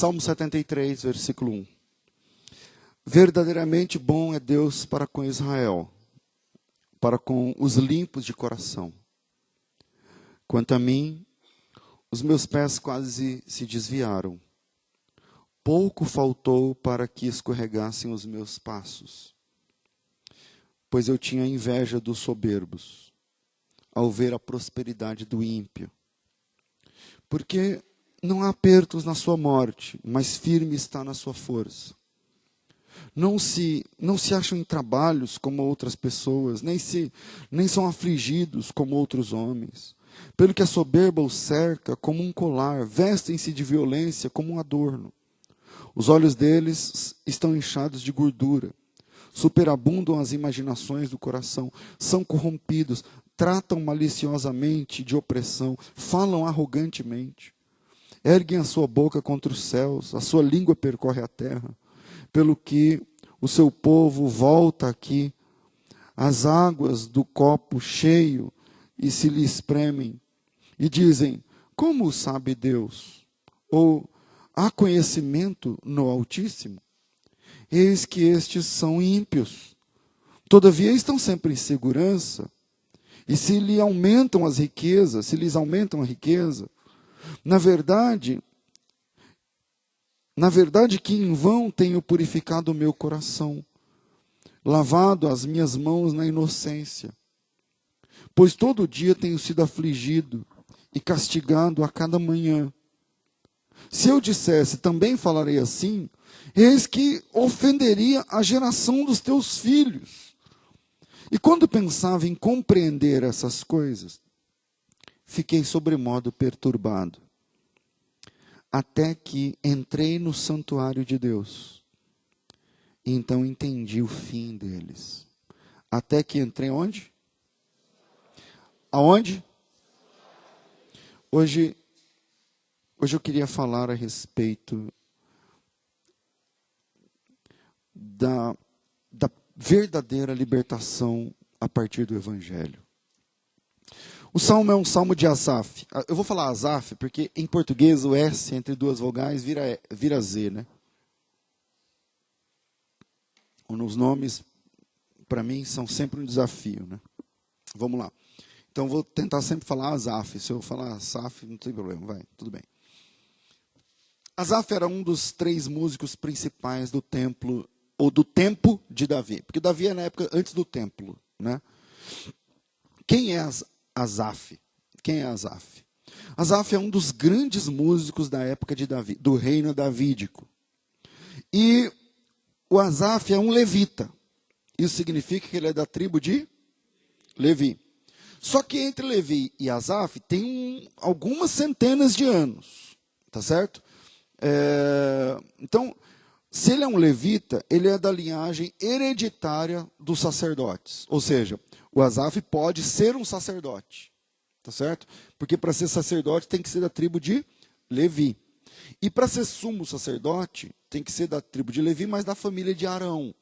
Salmo 73, versículo 1. Verdadeiramente bom é Deus para com Israel, para com os limpos de coração. Quanto a mim, os meus pés quase se desviaram. Pouco faltou para que escorregassem os meus passos, pois eu tinha inveja dos soberbos, ao ver a prosperidade do ímpio. Porque não há apertos na sua morte, mas firme está na sua força. Não se acham em trabalhos como outras pessoas, nem são afligidos como outros homens. Pelo que a soberba os cerca como um colar, vestem-se de violência como um adorno. Os olhos deles estão inchados de gordura, superabundam as imaginações do coração, são corrompidos, tratam maliciosamente de opressão, falam arrogantemente, erguem a sua boca contra os céus, a sua língua percorre a terra, pelo que o seu povo volta aqui, as águas do copo cheio e se lhe espremem, e dizem, como sabe Deus? Ou, há conhecimento no Altíssimo? Eis que estes são ímpios. Todavia estão sempre em segurança. E se lhes aumentam a riqueza, na verdade que em vão tenho purificado o meu coração, lavado as minhas mãos na inocência. Pois todo dia tenho sido afligido e castigado a cada manhã. Se eu dissesse, também falarei assim, eis que ofenderia a geração dos teus filhos. E quando pensava em compreender essas coisas, fiquei sobremodo perturbado, até que entrei no santuário de Deus. E então entendi o fim deles. Até que entrei onde? Aonde? Hoje eu queria falar a respeito da verdadeira libertação a partir do Evangelho. O salmo é um salmo de Asaf. Eu vou falar Asaf porque em português o S entre duas vogais vira Z, né? Os nomes, para mim, são sempre um desafio, né? Vamos lá. Então, vou tentar sempre falar Asaf. Se eu falar Asaf, não tem problema, vai, tudo bem. Asaf era um dos 3 músicos principais do templo, ou do tempo de Davi. Porque Davi é na época antes do templo, né? Quem é Asaf? Quem é Asaf? Asaf é um dos grandes músicos da época de Davi, do reino davídico. E o Asaf é um levita. Isso significa que ele é da tribo de Levi. Só que entre Levi e Asaf tem algumas centenas de anos, tá certo? Então, se ele é um levita, ele é da linhagem hereditária dos sacerdotes. Ou seja, o Asaf pode ser um sacerdote, tá certo? Porque para ser sacerdote tem que ser da tribo de Levi. E para ser sumo sacerdote, tem que ser da tribo de Levi, mas da família de Arão.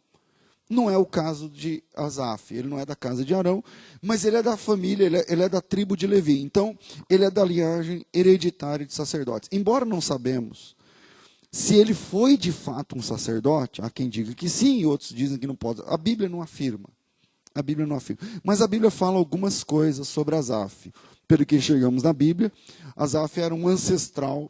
Não é o caso de Asaf, ele não é da casa de Arão, mas ele é da família, ele é da tribo de Levi. Então, ele é da linhagem hereditária de sacerdotes. Embora não sabemos se ele foi de fato um sacerdote, há quem diga que sim, e outros dizem que não pode. A Bíblia não afirma. A Bíblia não afirma. Mas a Bíblia fala algumas coisas sobre Asaf. Pelo que chegamos na Bíblia, Asaf era um ancestral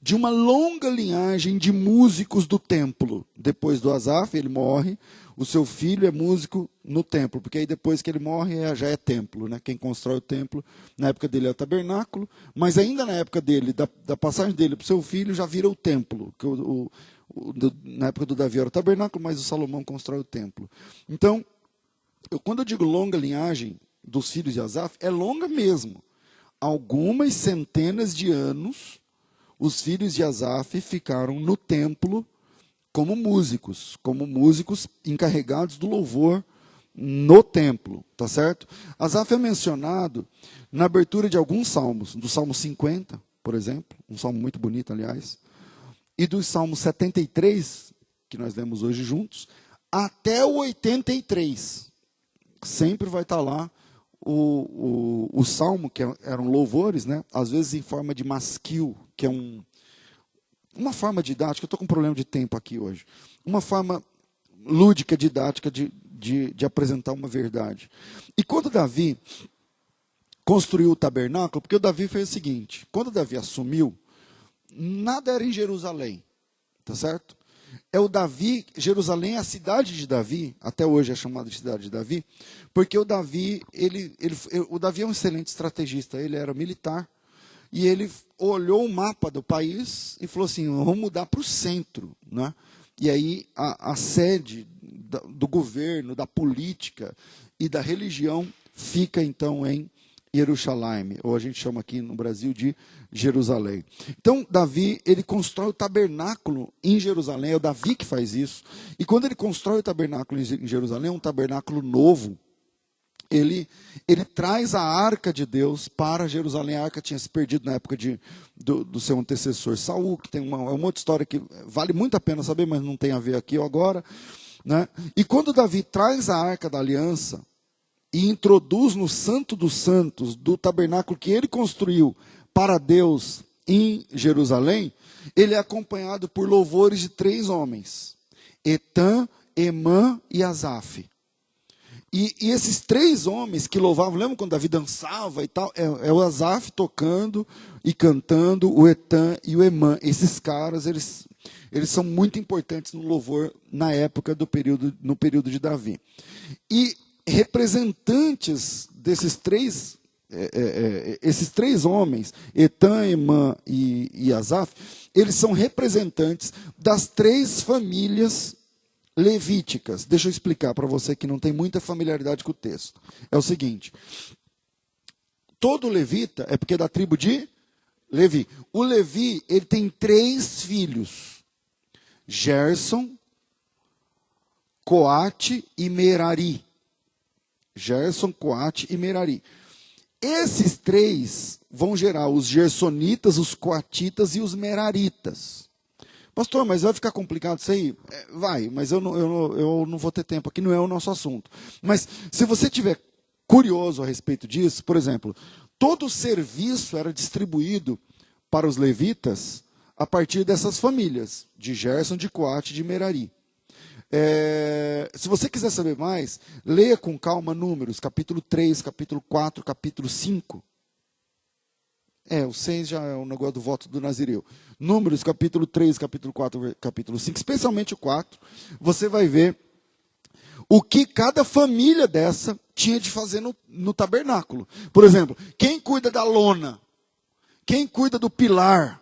de uma longa linhagem de músicos do templo. Depois do Asaf, ele morre, o seu filho é músico no templo, porque aí depois que ele morre já é templo, né? Quem constrói o templo, na época dele é o tabernáculo, mas ainda na época dele, da passagem dele para o seu filho, já vira o templo, que na época do Davi era o tabernáculo, mas o Salomão constrói o templo. Então, quando eu digo longa linhagem dos filhos de Asaf, é longa mesmo. Algumas centenas de anos, os filhos de Asaf ficaram no templo como músicos encarregados do louvor no templo, tá certo? Asaf é mencionado na abertura de alguns salmos, do Salmo 50, por exemplo, um salmo muito bonito, aliás, e do Salmo 73, que nós lemos hoje juntos, até o 83. Sempre vai estar lá o salmo, que eram louvores, né? Às vezes em forma de masquil, que é uma forma didática, eu estou com um problema de tempo aqui hoje, uma forma lúdica, didática de apresentar uma verdade. E quando Davi construiu o tabernáculo, porque o Davi fez o seguinte, quando Davi assumiu, nada era em Jerusalém, tá certo? É o Davi, Jerusalém é a cidade de Davi, até hoje é chamada de cidade de Davi, porque o Davi, o Davi é um excelente estrategista, ele era militar, e ele olhou o mapa do país e falou assim, vamos mudar para o centro, né? E aí a sede do governo, da política e da religião fica então em Jerusalém, ou a gente chama aqui no Brasil de Jerusalém. Então, Davi, ele constrói o tabernáculo em Jerusalém, é o Davi que faz isso, e quando ele constrói o tabernáculo em Jerusalém, um tabernáculo novo, ele traz a arca de Deus para Jerusalém. A arca tinha se perdido na época do seu antecessor Saul, que tem uma outra história que vale muito a pena saber, mas não tem a ver aqui agora, né? E quando Davi traz a arca da aliança e introduz no Santo dos Santos do tabernáculo que ele construiu para Deus em Jerusalém, ele é acompanhado por louvores de 3 homens, Etã, Emã e Asaf. E esses 3 homens que louvavam, lembra quando Davi dançava e tal? É o Asaf tocando e cantando, o Etã e o Emã. Esses caras, eles são muito importantes no louvor na época no período de Davi. E representantes desses 3, esses 3 homens, Etã, Emã e Asaf, eles são representantes das 3 famílias levíticas. Deixa eu explicar para você que não tem muita familiaridade com o texto. É o seguinte, todo levita é porque é da tribo de Levi. O Levi, ele tem 3 filhos, Gerson, Coate e Merari. Gerson, Coate e Merari. Esses 3 vão gerar os gersonitas, os coatitas e os meraritas. Pastor, mas vai ficar complicado isso aí? Vai, mas eu não vou ter tempo aqui, não é o nosso assunto. Mas se você tiver curioso a respeito disso, por exemplo, todo o serviço era distribuído para os levitas a partir dessas famílias, de Gerson, de Coate e de Merari. Se você quiser saber mais, leia com calma Números, capítulo 3, capítulo 4, capítulo 5. O 6 já é o negócio do voto do Nazireu. Números, capítulo 3, capítulo 4, capítulo 5, especialmente o 4, você vai ver o que cada família dessa tinha de fazer no tabernáculo. Por exemplo, quem cuida da lona? Quem cuida do pilar?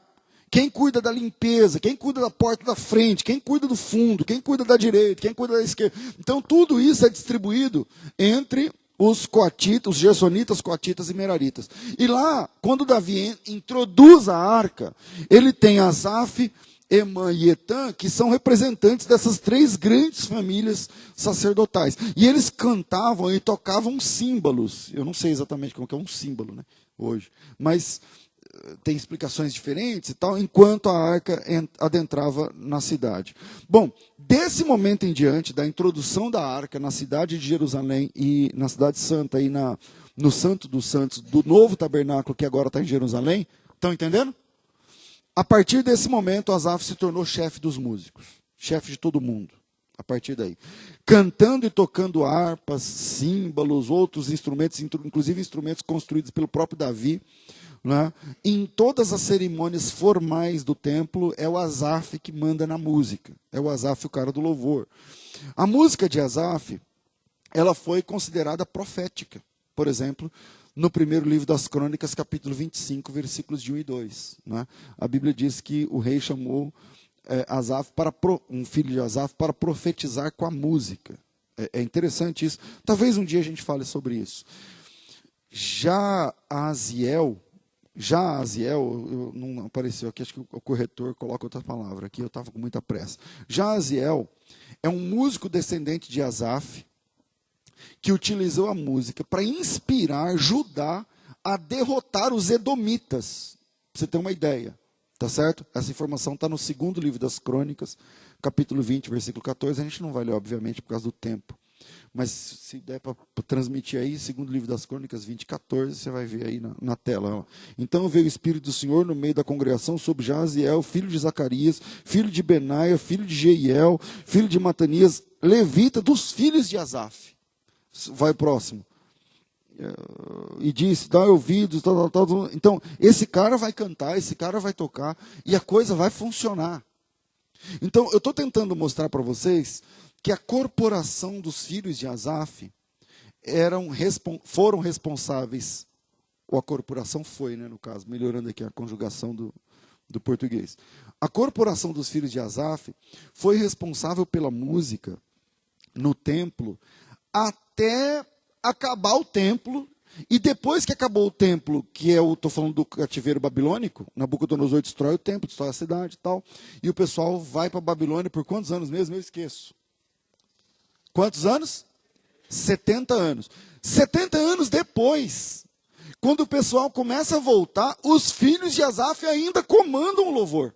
Quem cuida da limpeza? Quem cuida da porta da frente? Quem cuida do fundo? Quem cuida da direita? Quem cuida da esquerda? Então, tudo isso é distribuído entre os coatitas, os gersonitas, coatitas e meraritas. E lá, quando Davi introduz a arca, ele tem Asaf, Emã e Etã, que são representantes dessas 3 grandes famílias sacerdotais. E eles cantavam e tocavam símbolos. Eu não sei exatamente como que é um símbolo, né, hoje, mas tem explicações diferentes e tal, enquanto a arca adentrava na cidade. Bom, desse momento em diante, da introdução da arca na cidade de Jerusalém e na cidade santa e no Santo dos Santos, do novo tabernáculo que agora está em Jerusalém, estão entendendo? A partir desse momento, Asaf se tornou chefe dos músicos, chefe de todo mundo, a partir daí. Cantando e tocando harpas, símbolos, outros instrumentos, inclusive instrumentos construídos pelo próprio Davi, né? Em todas as cerimônias formais do templo, é o Asaf que manda na música. É o Asaf o cara do louvor. A música de Asaf, ela foi considerada profética. Por exemplo, no primeiro livro das Crônicas, capítulo 25, versículos de 1 e 2. Né? A Bíblia diz que o rei chamou Asaf um filho de Asaf para profetizar com a música. É interessante isso. Talvez um dia a gente fale sobre isso. Já Aziel, não apareceu aqui, acho que o corretor coloca outra palavra aqui, eu estava com muita pressa. Já Aziel é um músico descendente de Asaf, que utilizou a música para inspirar Judá a derrotar os edomitas. Para você ter uma ideia, tá certo? Essa informação está no segundo livro das Crônicas, capítulo 20, versículo 14, a gente não vai ler, obviamente, por causa do tempo. Mas se der para transmitir aí, segundo o livro das Crônicas 20:14, você vai ver aí na tela. Ó. Então veio o Espírito do Senhor no meio da congregação sobre Jaziel, filho de Zacarias, filho de Benaia, filho de Jeiel, filho de Matanias, levita dos filhos de Asaf. Vai próximo. E disse, dá ouvidos, tal, tal, tal. Então, esse cara vai cantar, esse cara vai tocar, e a coisa vai funcionar. Então, eu estou tentando mostrar para vocês que a corporação dos filhos de Asaf foram responsáveis, ou a corporação foi, né, no caso, melhorando aqui a conjugação do português. A corporação dos filhos de Asaf foi responsável pela música no templo até acabar o templo, e depois que acabou o templo, que estou falando do cativeiro babilônico, Nabucodonosor destrói o templo, destrói a cidade e tal, e o pessoal vai para a Babilônia por quantos anos mesmo? Eu esqueço. Quantos anos? 70 anos. 70 anos depois, quando o pessoal começa a voltar, os filhos de Asaf ainda comandam o louvor.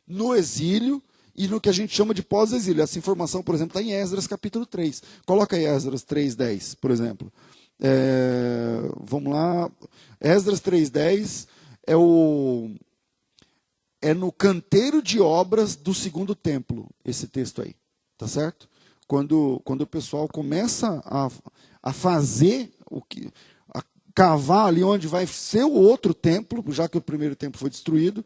No exílio e no que a gente chama de pós-exílio. Essa informação, por exemplo, está em Esdras capítulo 3. Coloca aí Esdras 3:10, por exemplo. Vamos lá. Esdras 3:10 é no canteiro de obras do segundo templo, esse texto aí. Tá certo? Quando o pessoal começa a fazer a cavar ali onde vai ser o outro templo, já que o primeiro templo foi destruído,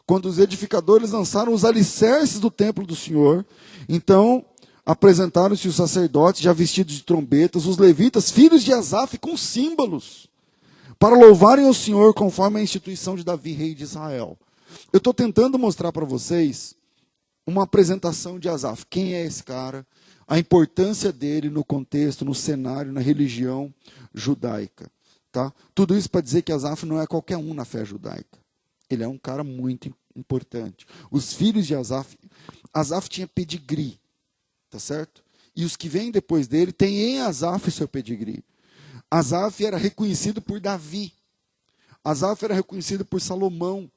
quando os edificadores lançaram os alicerces do templo do Senhor, então apresentaram-se os sacerdotes já vestidos de trombetas, os levitas, filhos de Asaf, com símbolos, para louvarem ao Senhor conforme a instituição de Davi, rei de Israel. Eu estou tentando mostrar para vocês uma apresentação de Asaf. Quem é esse cara? A importância dele no contexto, no cenário, na religião judaica. Tá? Tudo isso para dizer que Asaf não é qualquer um na fé judaica. Ele é um cara muito importante. Os filhos de Asaf tinha pedigree, tá certo? E os que vêm depois dele têm em Asaf seu pedigree. Asaf era reconhecido por Davi. Asaf era reconhecido por Salomão.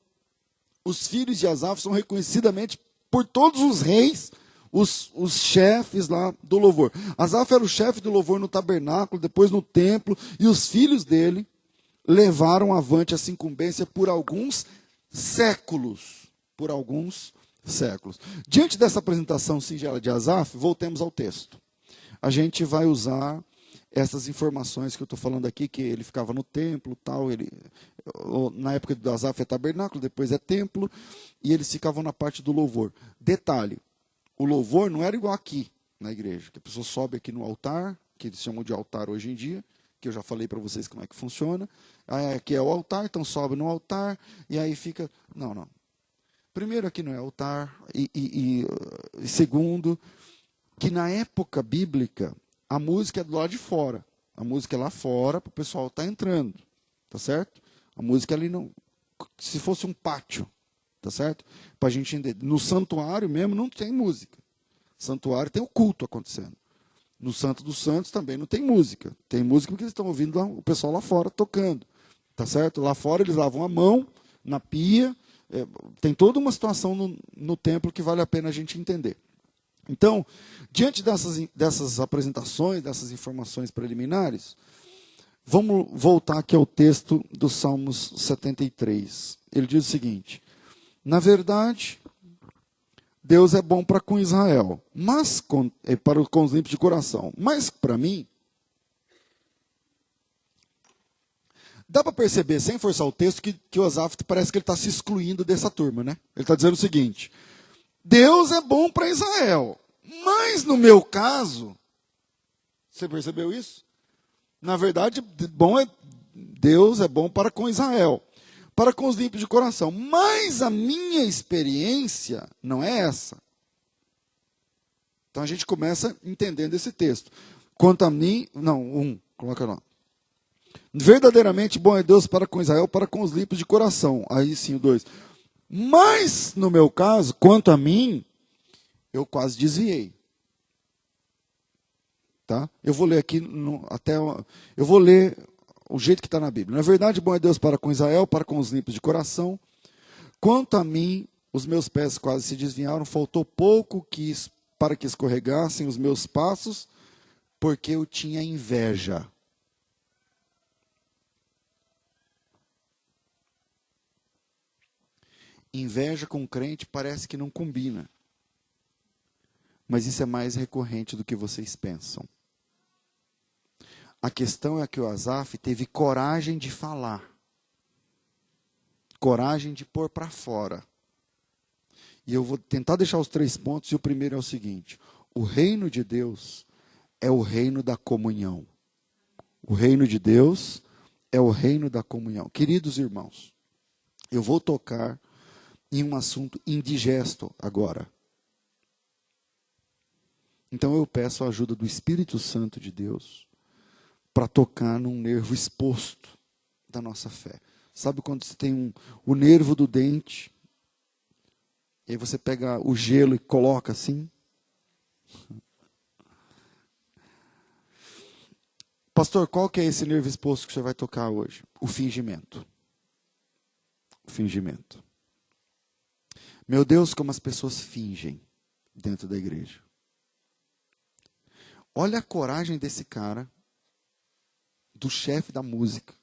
Os filhos de Asaf são reconhecidamente por todos os reis, os chefes lá do louvor. Asaf era o chefe do louvor no tabernáculo, depois no templo, e os filhos dele levaram avante essa incumbência por alguns séculos. Por alguns séculos. Diante dessa apresentação singela de Asaf, voltemos ao texto. A gente vai usar essas informações que eu estou falando aqui, que ele ficava no templo, tal, na época do Asaf é tabernáculo, depois é templo, e eles ficavam na parte do louvor. Detalhe, o louvor não era igual aqui na igreja, que a pessoa sobe aqui no altar, que eles chamam de altar hoje em dia, que eu já falei para vocês como é que funciona. Aí aqui é o altar, então sobe no altar, e aí fica... Não. Primeiro, aqui não é altar, e segundo, que na época bíblica, a música é do lado de fora. A música é lá fora, para o pessoal estar entrando, tá certo? A música ali não... Se fosse um pátio, tá certo? Para a gente entender. No santuário mesmo não tem música. Santuário tem o culto acontecendo. No Santo dos Santos também não tem música. Tem música porque eles estão ouvindo lá, o pessoal lá fora tocando. Tá certo? Lá fora eles lavam a mão na pia. Tem toda uma situação no templo que vale a pena a gente entender. Então, diante dessas apresentações, dessas informações preliminares, vamos voltar aqui ao texto do Salmos 73. Ele diz o seguinte: na verdade, Deus é bom para com Israel, mas para com os limpos de coração. Mas para mim, dá para perceber, sem forçar o texto, que o Asaf parece que ele está se excluindo dessa turma, né? Ele está dizendo o seguinte: Deus é bom para Israel, mas no meu caso, você percebeu isso? Na verdade, Deus é bom para com Israel, para com os limpos de coração. Mas a minha experiência não é essa. Então a gente começa entendendo esse texto. Quanto a mim, coloca lá. Verdadeiramente bom é Deus para com Israel, para com os limpos de coração. Aí sim, o 2. Mas, no meu caso, quanto a mim, eu quase desviei. Tá? Eu vou ler aqui, eu vou ler o jeito que está na Bíblia. Na verdade, bom é Deus para com Israel, para com os limpos de coração. Quanto a mim, os meus pés quase se desviaram, faltou pouco para que escorregassem os meus passos, Porque eu tinha inveja. Inveja com crente parece que não combina. Mas isso é mais recorrente do que vocês pensam. A questão é que o Asaf teve coragem de falar. Coragem de pôr para fora. E eu vou tentar deixar os 3 pontos, e o primeiro é o seguinte: o reino de Deus é o reino da comunhão. O reino de Deus é o reino da comunhão. Queridos irmãos, eu vou tocar em um assunto indigesto agora. Então eu peço a ajuda do Espírito Santo de Deus para tocar num nervo exposto da nossa fé. Sabe quando você tem o nervo do dente, e aí você pega o gelo e coloca assim? Pastor, qual que é esse nervo exposto que você vai tocar hoje? O fingimento. O fingimento. Meu Deus, como as pessoas fingem dentro da igreja. Olha a coragem desse cara, do chefe da música.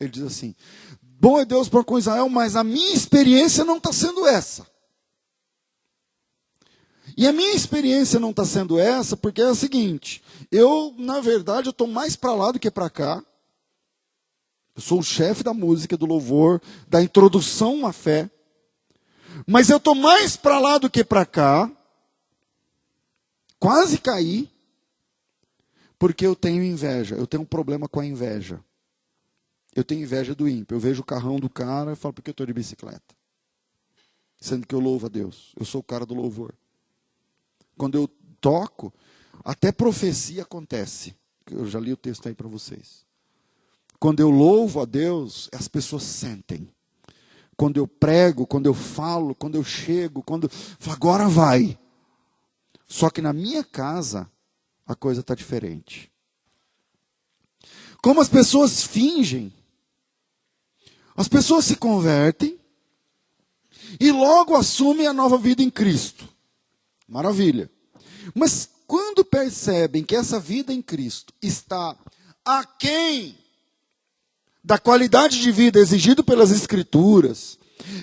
Ele diz assim: bom é Deus para com Israel, mas a minha experiência não está sendo essa. E a minha experiência não está sendo essa porque é o seguinte: eu, na verdade, estou mais para lá do que para cá. Eu sou o chefe da música, do louvor, da introdução à fé. Mas eu estou mais para lá do que para cá. Quase caí. Porque eu tenho inveja. Eu tenho um problema com a inveja. Eu tenho inveja do ímpio. Eu vejo o carrão do cara e falo: por que eu estou de bicicleta? Sendo que eu louvo a Deus. Eu sou o cara do louvor. Quando eu toco, até profecia acontece. Eu já li o texto aí para vocês. Quando eu louvo a Deus, as pessoas sentem. Quando eu prego, quando eu falo, quando eu chego, quando eu falo, agora vai. Só que na minha casa, a coisa está diferente. Como as pessoas fingem, as pessoas se convertem e logo assumem a nova vida em Cristo. Maravilha. Mas quando percebem que essa vida em Cristo está aquém da qualidade de vida exigida pelas Escrituras,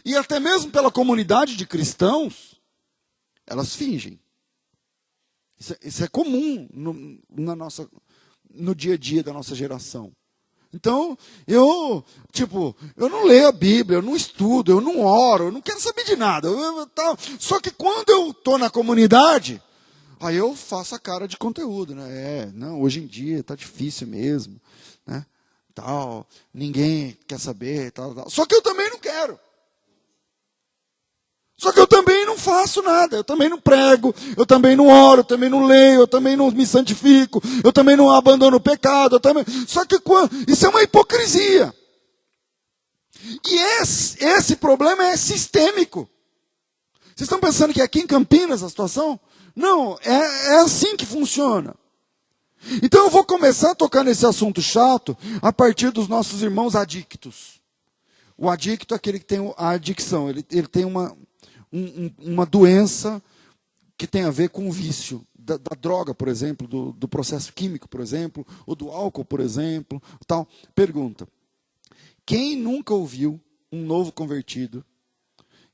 e até mesmo pela comunidade de cristãos, elas fingem. Isso é comum no dia a dia da nossa geração. Então, eu não leio a Bíblia, eu não estudo, eu não oro, eu não quero saber de nada. Só que quando eu estou na comunidade, aí eu faço a cara de conteúdo, né? Hoje em dia está difícil mesmo, né? Ninguém quer saber, tal. Só que eu também não quero. Só que eu também não faço nada, eu também não prego, eu também não oro, eu também não leio, eu também não me santifico, eu também não abandono o pecado, Só que isso é uma hipocrisia. E esse problema é sistêmico. Vocês estão pensando que é aqui em Campinas a situação? Não, é assim que funciona. Então eu vou começar a tocar nesse assunto chato a partir dos nossos irmãos adictos. O adicto é aquele que tem a adicção, ele tem uma doença que tem a ver com o vício da droga, por exemplo, do processo químico, por exemplo, ou do álcool, por exemplo, tal. Pergunta: quem nunca ouviu um novo convertido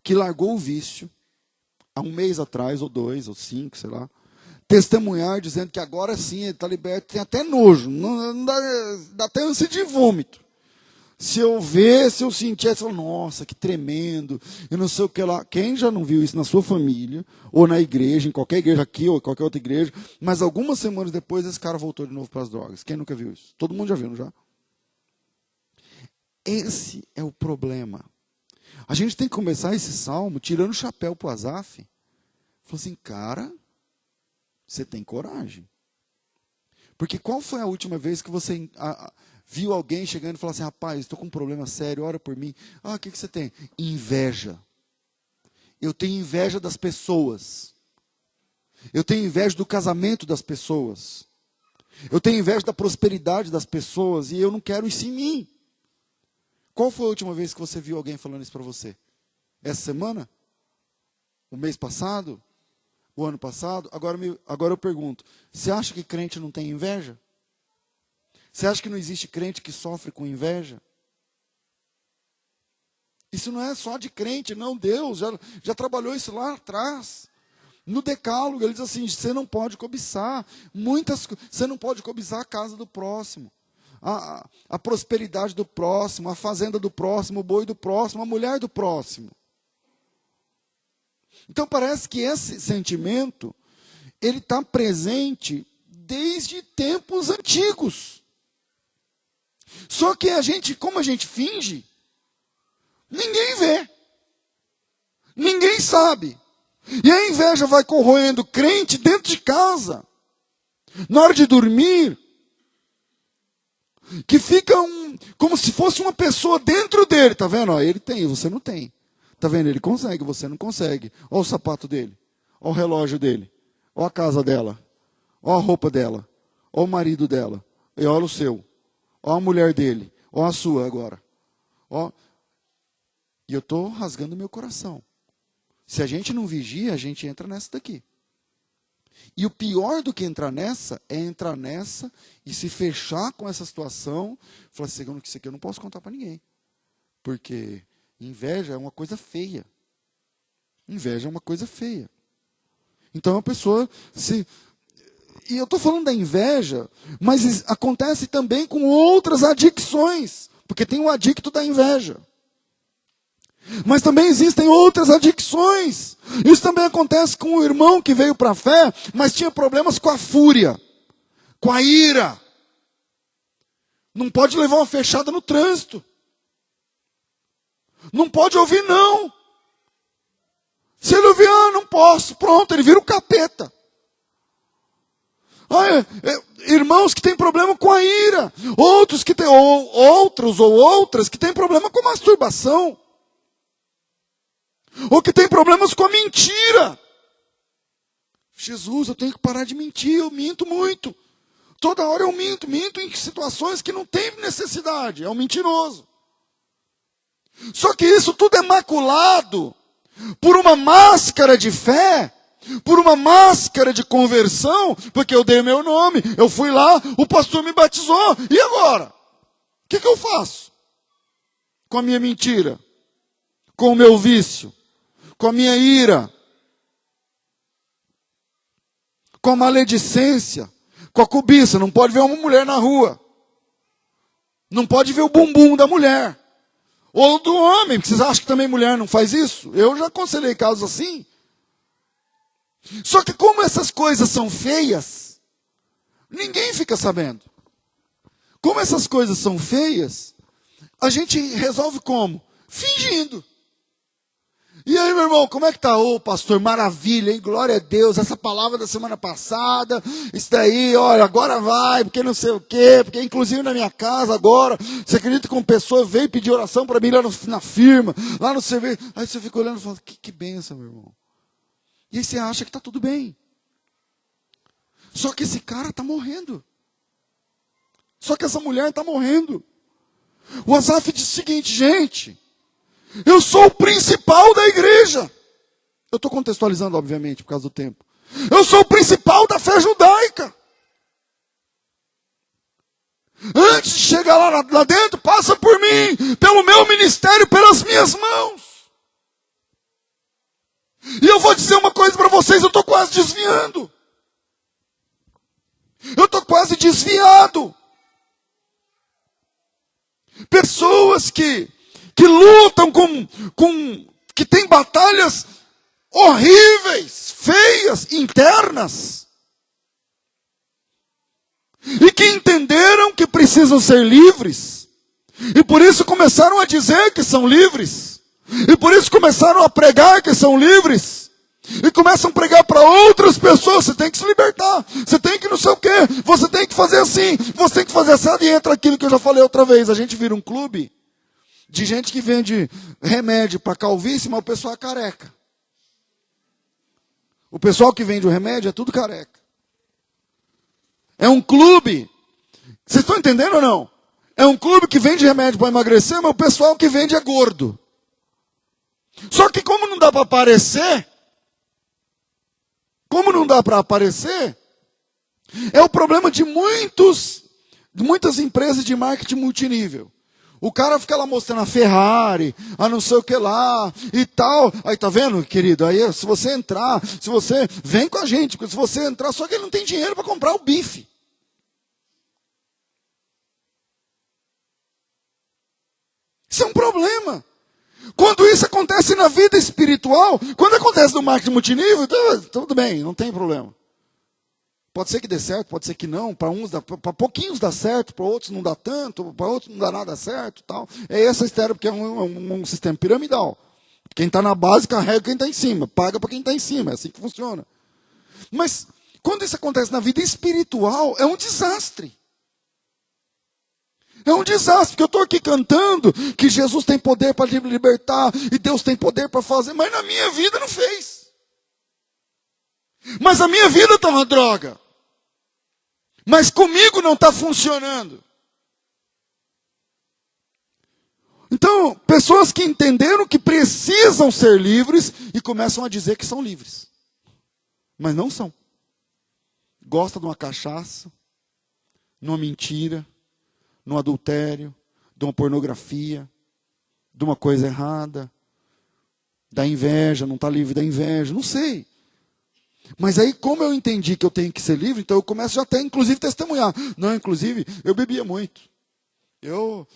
que largou o vício há 1 mês atrás, ou 2, ou 5, sei lá, testemunhar dizendo que agora sim ele está liberto, tem até nojo, não dá até ânsia de vômito. Se eu ver, se eu sentir, eu falo, nossa, que tremendo, eu não sei o que lá. Quem já não viu isso na sua família, ou na igreja, em qualquer igreja aqui, ou em qualquer outra igreja, mas algumas semanas depois esse cara voltou de novo para as drogas. Quem nunca viu isso? Todo mundo já viu, não já? Esse é o problema. A gente tem que começar esse salmo tirando o chapéu para o Asaf. Falou assim, cara, você tem coragem. Porque qual foi a última vez que você viu alguém chegando e falou assim, rapaz, estou com um problema sério, ora por mim. O que você tem? Inveja. Eu tenho inveja das pessoas. Eu tenho inveja do casamento das pessoas. Eu tenho inveja da prosperidade das pessoas e eu não quero isso em mim. Qual foi a última vez que você viu alguém falando isso para você? Essa semana? O mês passado? o ano passado. Agora eu pergunto, você acha que crente não tem inveja? Você acha que não existe crente que sofre com inveja? Isso não é só de crente, não. Deus já trabalhou isso lá atrás. No Decálogo, ele diz assim, você não pode cobiçar. Você não pode cobiçar a casa do próximo. A prosperidade do próximo, a fazenda do próximo, o boi do próximo, a mulher do próximo. Então parece que esse sentimento, ele está presente desde tempos antigos. Só que como a gente finge, ninguém vê. Ninguém sabe. E a inveja vai corroendo crente dentro de casa. Na hora de dormir, que fica como se fosse uma pessoa dentro dele. Está vendo? Ó, ele tem, você não tem. Está vendo? Ele consegue, você não consegue. Olha o sapato dele. Olha o relógio dele. Olha a casa dela. Olha a roupa dela. Olha o marido dela. E olha o seu. Olha a mulher dele. Olha a sua agora. Ó. E eu estou rasgando meu coração. Se a gente não vigia, a gente entra nessa daqui. E o pior do que entrar nessa, é entrar nessa e se fechar com essa situação. Falar assim, isso aqui eu não posso contar para ninguém. Porque inveja é uma coisa feia. Inveja é uma coisa feia. Então a pessoa se... E eu estou falando da inveja, mas acontece também com outras adicções. Porque tem o adicto da inveja. Mas também existem outras adicções. Isso também acontece com o irmão que veio para a fé, mas tinha problemas com a fúria, com a ira. Não pode levar uma fechada no trânsito. Não pode ouvir não. Se ele ouvir, não posso, pronto, ele vira o capeta. Irmãos que têm problema com a ira. Outros ou outras que têm problema com masturbação. Ou que tem problemas com a mentira. Jesus, eu tenho que parar de mentir, eu minto muito. Toda hora eu minto em situações que não tem necessidade, é um mentiroso. Só que isso tudo é maculado por uma máscara de fé, por uma máscara de conversão, porque eu dei meu nome, eu fui lá, o pastor me batizou, e agora? O que eu faço? Com a minha mentira, com o meu vício, com a minha ira, com a maledicência, com a cobiça. Não pode ver uma mulher na rua. Não pode ver o bumbum da mulher. Ou do homem, porque vocês acham que também mulher não faz isso? Eu já aconselhei casos assim. Só que como essas coisas são feias, ninguém fica sabendo. Como essas coisas são feias, a gente resolve como? Fingindo. E aí, meu irmão, como é que tá? Ô, pastor, maravilha, hein? Glória a Deus, essa palavra da semana passada, isso daí, olha, agora vai, porque não sei o quê, porque inclusive na minha casa agora, você acredita que uma pessoa veio pedir oração para mim lá na firma, lá no serviço, aí você fica olhando e fala, que benção, meu irmão. E aí você acha que tá tudo bem. Só que esse cara tá morrendo. Só que essa mulher tá morrendo. O Asaf disse o seguinte, gente... Eu sou o principal da igreja. Eu estou contextualizando, obviamente, por causa do tempo. Eu sou o principal da fé judaica. Antes de chegar lá dentro, passa por mim, pelo meu ministério, pelas minhas mãos. E eu vou dizer uma coisa para vocês, eu estou quase desviando. Eu estou quase desviado. Pessoas que lutam que têm batalhas horríveis, feias, internas. E que entenderam que precisam ser livres. E por isso começaram a dizer que são livres. E por isso começaram a pregar que são livres. E começam a pregar para outras pessoas. Você tem que se libertar. Você tem que não sei o quê. Você tem que fazer assim. Você tem que fazer assim. E entra aquilo que eu já falei outra vez. A gente vira um clube de gente que vende remédio para calvície, mas o pessoal é careca. O pessoal que vende o remédio é tudo careca. É um clube. Vocês estão entendendo ou não? É um clube que vende remédio para emagrecer, mas o pessoal que vende é gordo. Só que como não dá para aparecer, como não dá para aparecer, é o problema de muitas empresas de marketing multinível. O cara fica lá mostrando a Ferrari, a não sei o que lá e tal. Aí tá vendo, querido? Aí se você entrar, vem com a gente, porque se você entrar, só que ele não tem dinheiro para comprar o bife. Isso é um problema. Quando isso acontece na vida espiritual, quando acontece no marketing multinível, tudo bem, não tem problema. Pode ser que dê certo, pode ser que não. Para pouquinhos dá certo, para outros não dá tanto, para outros não dá nada certo. Tal. É essa história, porque é um sistema piramidal. Quem está na base carrega quem está em cima, paga para quem está em cima, é assim que funciona. Mas quando isso acontece na vida espiritual, é um desastre. É um desastre, porque eu estou aqui cantando que Jesus tem poder para libertar e Deus tem poder para fazer, mas na minha vida não fez. Mas a minha vida está uma droga. Mas comigo não está funcionando. Então, pessoas que entenderam que precisam ser livres e começam a dizer que são livres. Mas não são. Gosta de uma cachaça, numa mentira, num adultério, de uma pornografia, de uma coisa errada, da inveja, não está livre da inveja, não sei. Mas aí, como eu entendi que eu tenho que ser livre, então eu começo já até, inclusive, testemunhar. Não, inclusive, eu bebia muito. Eu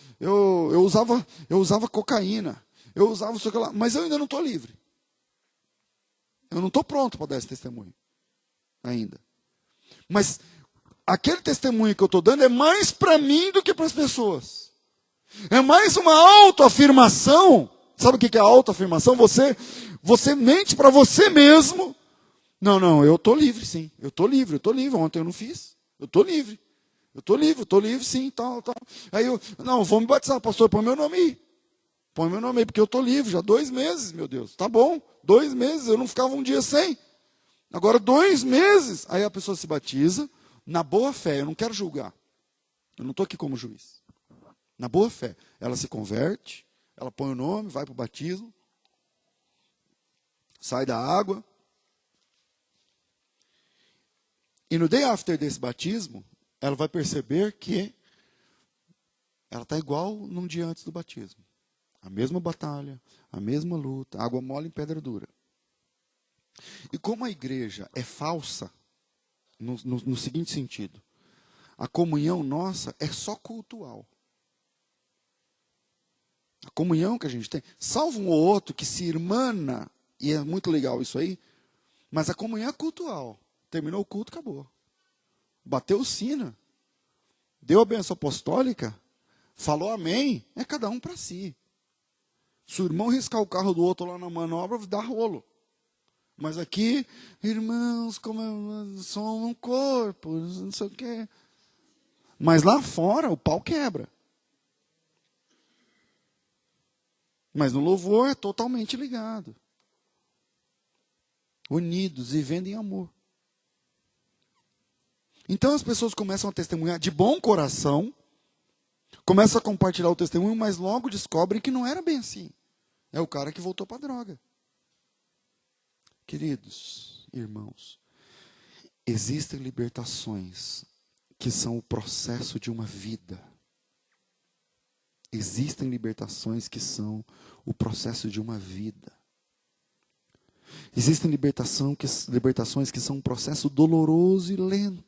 usava cocaína. Eu usava isso aqui lá. Mas eu ainda não estou livre. Eu não estou pronto para dar esse testemunho. Ainda. Mas aquele testemunho que eu estou dando é mais para mim do que para as pessoas. É mais uma autoafirmação. Sabe o que é a autoafirmação? Você mente para você mesmo. Não, eu estou livre, sim. Eu estou livre. Ontem eu não fiz. Eu estou livre. Eu estou livre, sim, tal. Aí vou me batizar, pastor, põe meu nome aí. Põe meu nome aí, porque eu estou livre, já 2 meses, meu Deus. Tá bom, 2 meses, eu não ficava um dia sem. Agora 2 meses. Aí a pessoa se batiza, na boa fé, eu não quero julgar. Eu não estou aqui como juiz. Na boa fé, ela se converte, ela põe o nome, vai para o batismo, sai da água. E no day after desse batismo, ela vai perceber que ela está igual num dia antes do batismo. A mesma batalha, a mesma luta, água mole em pedra dura. E como a igreja é falsa, no seguinte sentido, a comunhão nossa é só cultual. A comunhão que a gente tem, salvo um ou outro que se irmana, e é muito legal isso aí, mas a comunhão é cultual. Terminou o culto, acabou. Bateu o sino, deu a bênção apostólica, falou amém, é cada um para si. Se o irmão riscar o carro do outro lá na manobra, dá rolo. Mas aqui, irmãos, como somos um corpo, não sei o quê. Mas lá fora, o pau quebra. Mas no louvor é totalmente ligado. Unidos, vivendo em amor. Então as pessoas começam a testemunhar de bom coração, começam a compartilhar o testemunho, mas logo descobrem que não era bem assim. É o cara que voltou para a droga. Queridos irmãos, existem libertações que são o processo de uma vida. Existem libertações que são o processo de uma vida. Existem libertações que são um processo doloroso e lento.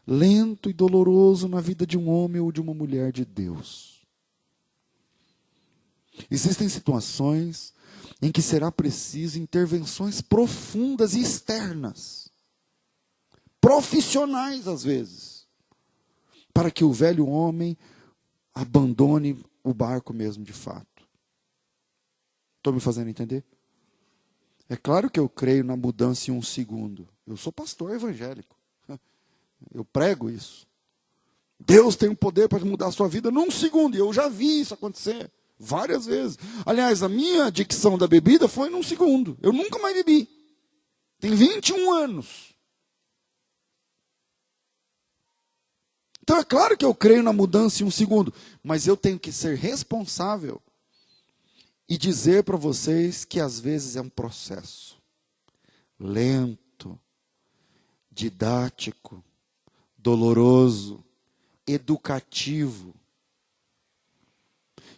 Lento e doloroso na vida de um homem ou de uma mulher de Deus. Existem situações em que será preciso intervenções profundas e externas, profissionais às vezes, para que o velho homem abandone o barco mesmo de fato. Estou me fazendo entender? É claro que eu creio na mudança em 1 segundo. Eu sou pastor evangélico. Eu prego isso. Deus tem o poder para mudar a sua vida num segundo. E eu já vi isso acontecer várias vezes. Aliás, a minha adicção da bebida foi num segundo. Eu nunca mais bebi. Tem 21 anos. Então é claro que eu creio na mudança em 1 segundo. Mas eu tenho que ser responsável e dizer para vocês que às vezes é um processo lento, didático, doloroso, educativo.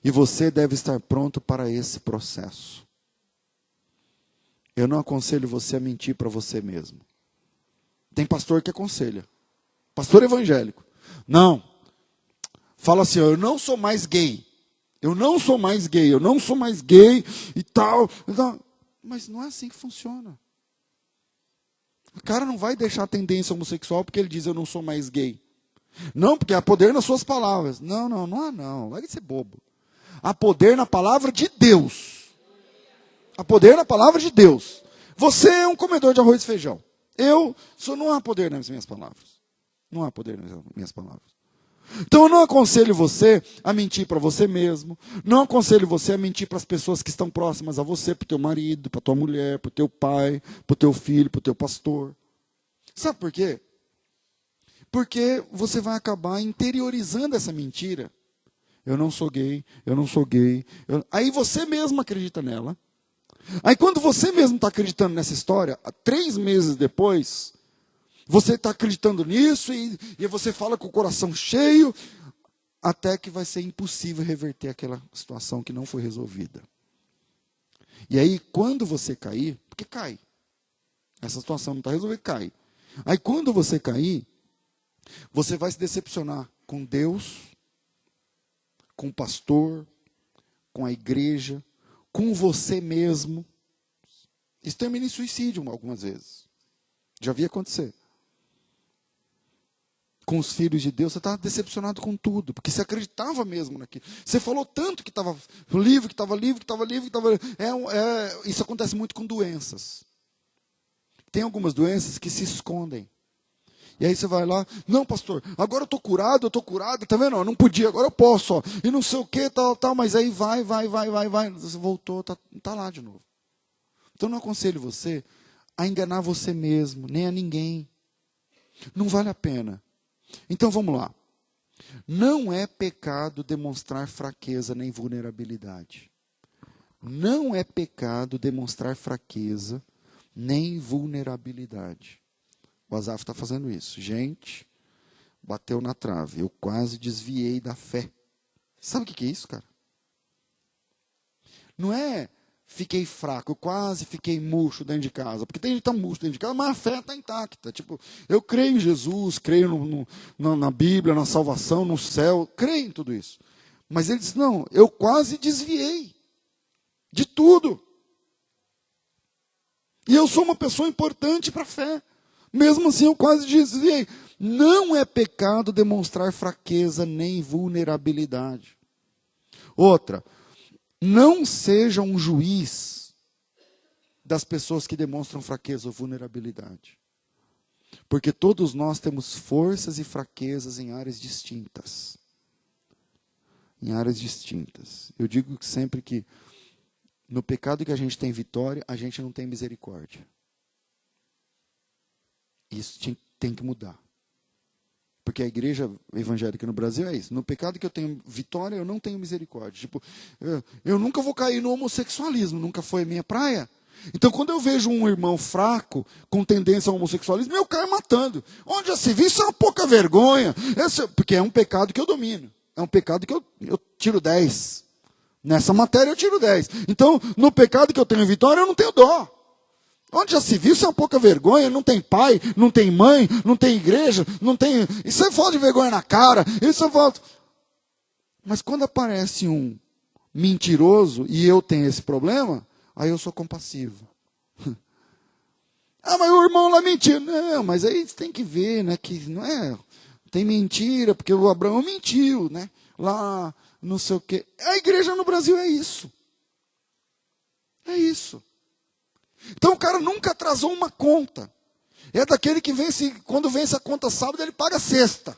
E você deve estar pronto para esse processo. Eu não aconselho você a mentir para você mesmo. Tem pastor que aconselha. Pastor evangélico. Não. Fala assim, eu não sou mais gay. Eu não sou mais gay. Eu não sou mais gay e tal. Mas não é assim que funciona. O cara não vai deixar a tendência homossexual porque ele diz eu não sou mais gay. Não, porque há poder nas suas palavras. Não há não. Vai ser bobo. Há poder na palavra de Deus. Há poder na palavra de Deus. Você é um comedor de arroz e feijão. Não há poder nas minhas palavras. Não há poder nas minhas palavras. Então eu não aconselho você a mentir para você mesmo. Não aconselho você a mentir para as pessoas que estão próximas a você, para o teu marido, para a tua mulher, para o teu pai, para o teu filho, para o teu pastor. Sabe por quê? Porque você vai acabar interiorizando essa mentira. Eu não sou gay, eu não sou gay. Aí você mesmo acredita nela. Aí quando você mesmo está acreditando nessa história, 3 meses depois, você está acreditando nisso e você fala com o coração cheio, até que vai ser impossível reverter aquela situação que não foi resolvida. E aí quando você cair, porque cai, essa situação não está resolvida, cai. Aí quando você cair, você vai se decepcionar com Deus, com o pastor, com a igreja, com você mesmo. Isso termina em suicídio algumas vezes. Já vi acontecer. Com os filhos de Deus, você está decepcionado com tudo, porque você acreditava mesmo naquilo. Você falou tanto que estava livre, que estava livre, que estava livre, que estava livre. Isso acontece muito com doenças. Tem algumas doenças que se escondem. E aí você vai lá, não pastor, agora eu estou curado, tá vendo? Eu não podia, agora eu posso, ó, e não sei o que, tal, mas aí vai, você voltou, tá lá de novo. Então não aconselho você a enganar você mesmo, nem a ninguém. Não vale a pena. Então vamos lá. Não é pecado demonstrar fraqueza nem vulnerabilidade. Não é pecado demonstrar fraqueza nem vulnerabilidade. O Asaf está fazendo isso. Gente, bateu na trave. Eu quase desviei da fé. Sabe o que é isso, cara? Não é fiquei fraco, eu quase fiquei murcho dentro de casa. Porque tem gente que está murcho dentro de casa, mas a fé está intacta. Tipo, eu creio em Jesus, creio na Bíblia, na salvação, no céu. Creio em tudo isso. Mas ele diz, não, eu quase desviei de tudo. E eu sou uma pessoa importante para a fé. Mesmo assim, eu quase desviei. Não é pecado demonstrar fraqueza nem vulnerabilidade. Outra, não seja um juiz das pessoas que demonstram fraqueza ou vulnerabilidade. Porque todos nós temos forças e fraquezas em áreas distintas. Em áreas distintas. Eu digo sempre que no pecado que a gente tem vitória, a gente não tem misericórdia. Isso tem que mudar. Porque a igreja evangélica no Brasil é isso. No pecado que eu tenho vitória, eu não tenho misericórdia. Tipo, eu nunca vou cair no homossexualismo, nunca foi a minha praia. Então, quando eu vejo um irmão fraco, com tendência ao homossexualismo, eu caio matando. Onde já se viu, isso é uma pouca vergonha. Porque é um pecado que eu domino. É um pecado que eu tiro 10. Nessa matéria eu tiro 10. Então, no pecado que eu tenho vitória, eu não tenho dó. Onde já se viu, isso é uma pouca vergonha, não tem pai, não tem mãe, não tem igreja, não tem... Isso é falta de vergonha na cara, isso é falta... Mas quando aparece um mentiroso e eu tenho esse problema, aí eu sou compassivo. Mas o irmão lá mentiu. Não, mas aí você tem que ver, né, que não é... Tem mentira, porque o Abraão mentiu, né? Lá, não sei o quê. A igreja no Brasil é isso. É isso. Então o cara nunca atrasou uma conta. É daquele que vence, quando vence a conta sábado, ele paga a sexta.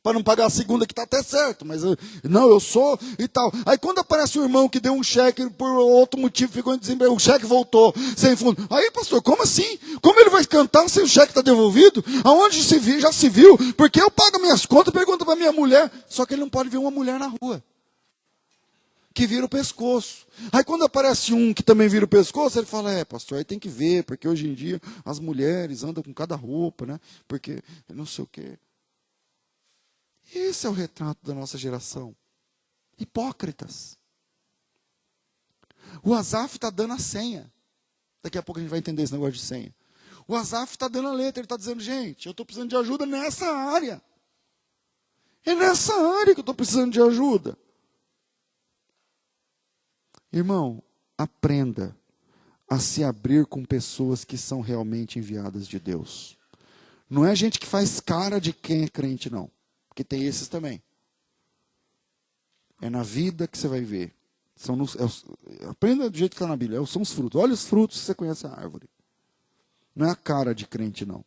Para não pagar a segunda, que está até certo. Mas eu sou e tal. Aí quando aparece um irmão que deu um cheque, por outro motivo ficou em desemprego, o cheque voltou sem fundo. Aí, pastor, como assim? Como ele vai cantar se o cheque está devolvido? Aonde se viu, já se viu? Porque eu pago minhas contas, pergunta para minha mulher. Só que ele não pode ver uma mulher na rua. que vira o pescoço. Aí quando aparece um que também vira o pescoço, ele fala, pastor, aí tem que ver, porque hoje em dia as mulheres andam com cada roupa, né? Porque não sei o quê. Esse é o retrato da nossa geração. Hipócritas. O Asaf está dando a senha. Daqui a pouco a gente vai entender esse negócio de senha. O Asaf está dando a letra, ele está dizendo, gente, eu estou precisando de ajuda nessa área. É nessa área que eu estou precisando de ajuda. Irmão, aprenda a se abrir com pessoas que são realmente enviadas de Deus. Não é gente que faz cara de quem é crente, não. Porque tem esses também. É na vida que você vai ver. Aprenda do jeito que está na Bíblia. São os frutos. Olha os frutos que você conhece a árvore. Não é a cara de crente, não.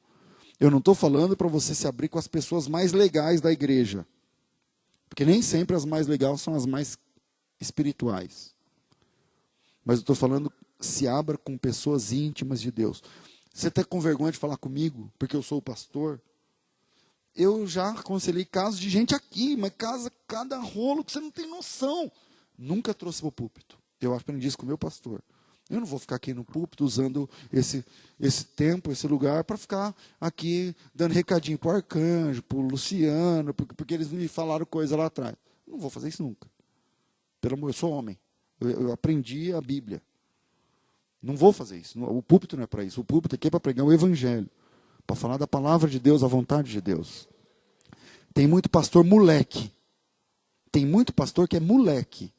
Eu não estou falando para você se abrir com as pessoas mais legais da igreja. Porque nem sempre as mais legais são as mais espirituais. Mas eu estou falando, se abra com pessoas íntimas de Deus. Você está com vergonha de falar comigo, porque eu sou o pastor? Eu já aconselhei casos de gente aqui, mas cada rolo que você não tem noção. Nunca trouxe para o púlpito. Eu aprendi isso com o meu pastor. Eu não vou ficar aqui no púlpito usando esse tempo, esse lugar, para ficar aqui dando recadinho para o Arcanjo, para o Luciano, porque eles me falaram coisa lá atrás. Não vou fazer isso nunca. Pelo amor, eu sou homem. Eu aprendi a Bíblia. Não vou fazer isso. O púlpito não é para isso. O púlpito aqui é para pregar o Evangelho. Para falar da palavra de Deus, a vontade de Deus. Tem muito pastor moleque. Tem muito pastor que é moleque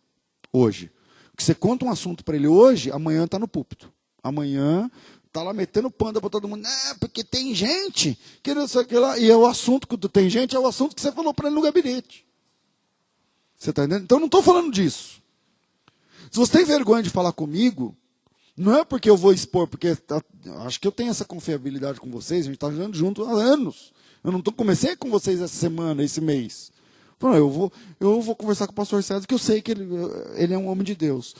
hoje. Que você conta um assunto para ele hoje, amanhã está no púlpito. Amanhã está lá metendo panda para todo mundo. Porque tem gente que não sei o que lá. E é o assunto que tem gente, é o assunto que você falou para ele no gabinete. Você está entendendo? Então, eu não estou falando disso. Se você tem vergonha de falar comigo, não é porque eu vou expor, porque acho que eu tenho essa confiabilidade com vocês, a gente está andando junto há anos. Eu não comecei com vocês essa semana, esse mês. Eu vou conversar com o pastor César, que eu sei que ele é um homem de Deus.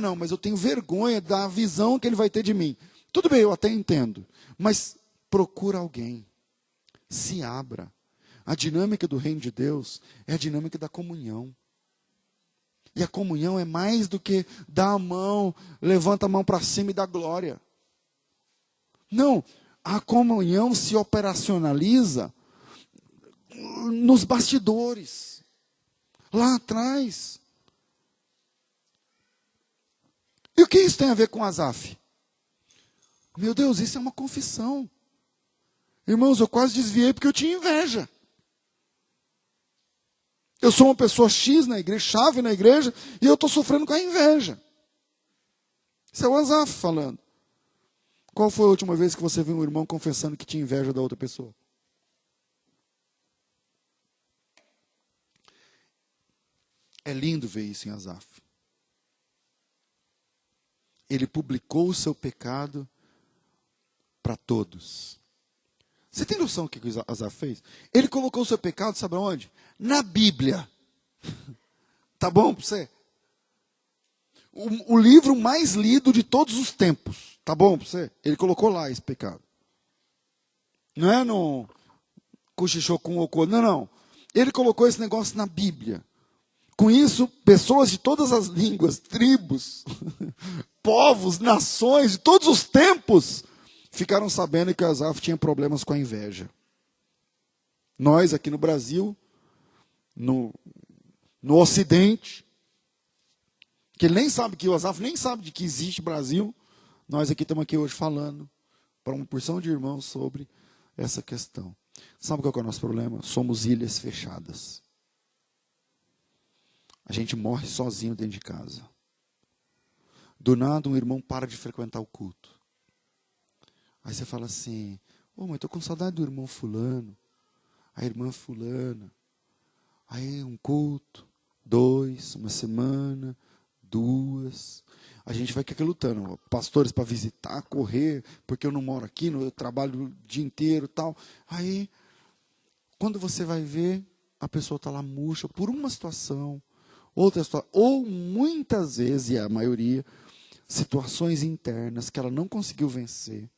Não, mas eu tenho vergonha da visão que ele vai ter de mim. Tudo bem, eu até entendo. Mas procura alguém. Se abra. A dinâmica do reino de Deus é a dinâmica da comunhão. E a comunhão é mais do que dar a mão, levanta a mão para cima e dá glória. Não, a comunhão se operacionaliza nos bastidores, lá atrás. E o que isso tem a ver com Asaf? Meu Deus, isso é uma confissão. Irmãos, eu quase desviei porque eu tinha inveja. Eu sou uma pessoa X na igreja, chave na igreja, e eu estou sofrendo com a inveja. Isso é o Asaf falando. Qual foi a última vez que você viu um irmão confessando que tinha inveja da outra pessoa? É lindo ver isso em Asaf. Ele publicou o seu pecado para todos. Você tem noção do que o Asaf fez? Ele colocou o seu pecado, sabe onde? Na Bíblia. Tá bom para você? O livro mais lido de todos os tempos. Tá bom para você? Ele colocou lá esse pecado. Não é no cochichou com o ocô. Não. Ele colocou esse negócio na Bíblia. Com isso, pessoas de todas as línguas, tribos, povos, nações, de todos os tempos, ficaram sabendo que Asaf tinha problemas com a inveja. Nós, aqui no Brasil, no Ocidente, que ele nem sabe que o Asaf nem sabe de que existe Brasil, nós aqui estamos aqui hoje falando para uma porção de irmãos sobre essa questão. Sabe qual é o nosso problema? Somos ilhas fechadas. A gente morre sozinho dentro de casa. Do nada um irmão para de frequentar o culto. Aí você fala assim, mas estou com saudade do irmão fulano, a irmã fulana. Aí um culto, 2, uma semana, 2. A gente vai aqui lutando, pastores para visitar, correr, porque eu não moro aqui, eu trabalho o dia inteiro e tal. Aí, quando você vai ver, a pessoa está lá murcha por uma situação, outra situação, ou muitas vezes, e a maioria, situações internas que ela não conseguiu vencer,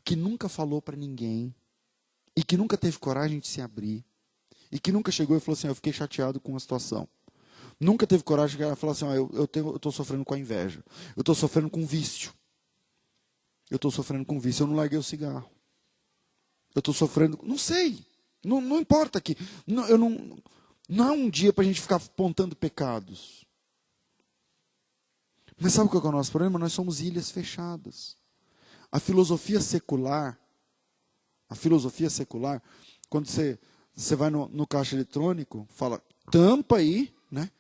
que nunca falou para ninguém, e que nunca teve coragem de se abrir, e que nunca chegou e falou assim, eu fiquei chateado com a situação. Nunca teve coragem de falar assim, eu estou sofrendo com a inveja. Eu estou sofrendo com vício. Eu estou sofrendo com vício, eu não larguei o cigarro. Eu estou sofrendo, não sei. Não importa aqui. Não é um dia para a gente ficar apontando pecados. Mas sabe qual é o nosso problema? Nós somos ilhas fechadas. A filosofia secular, quando você vai no caixa eletrônico, fala, tampa aí, né?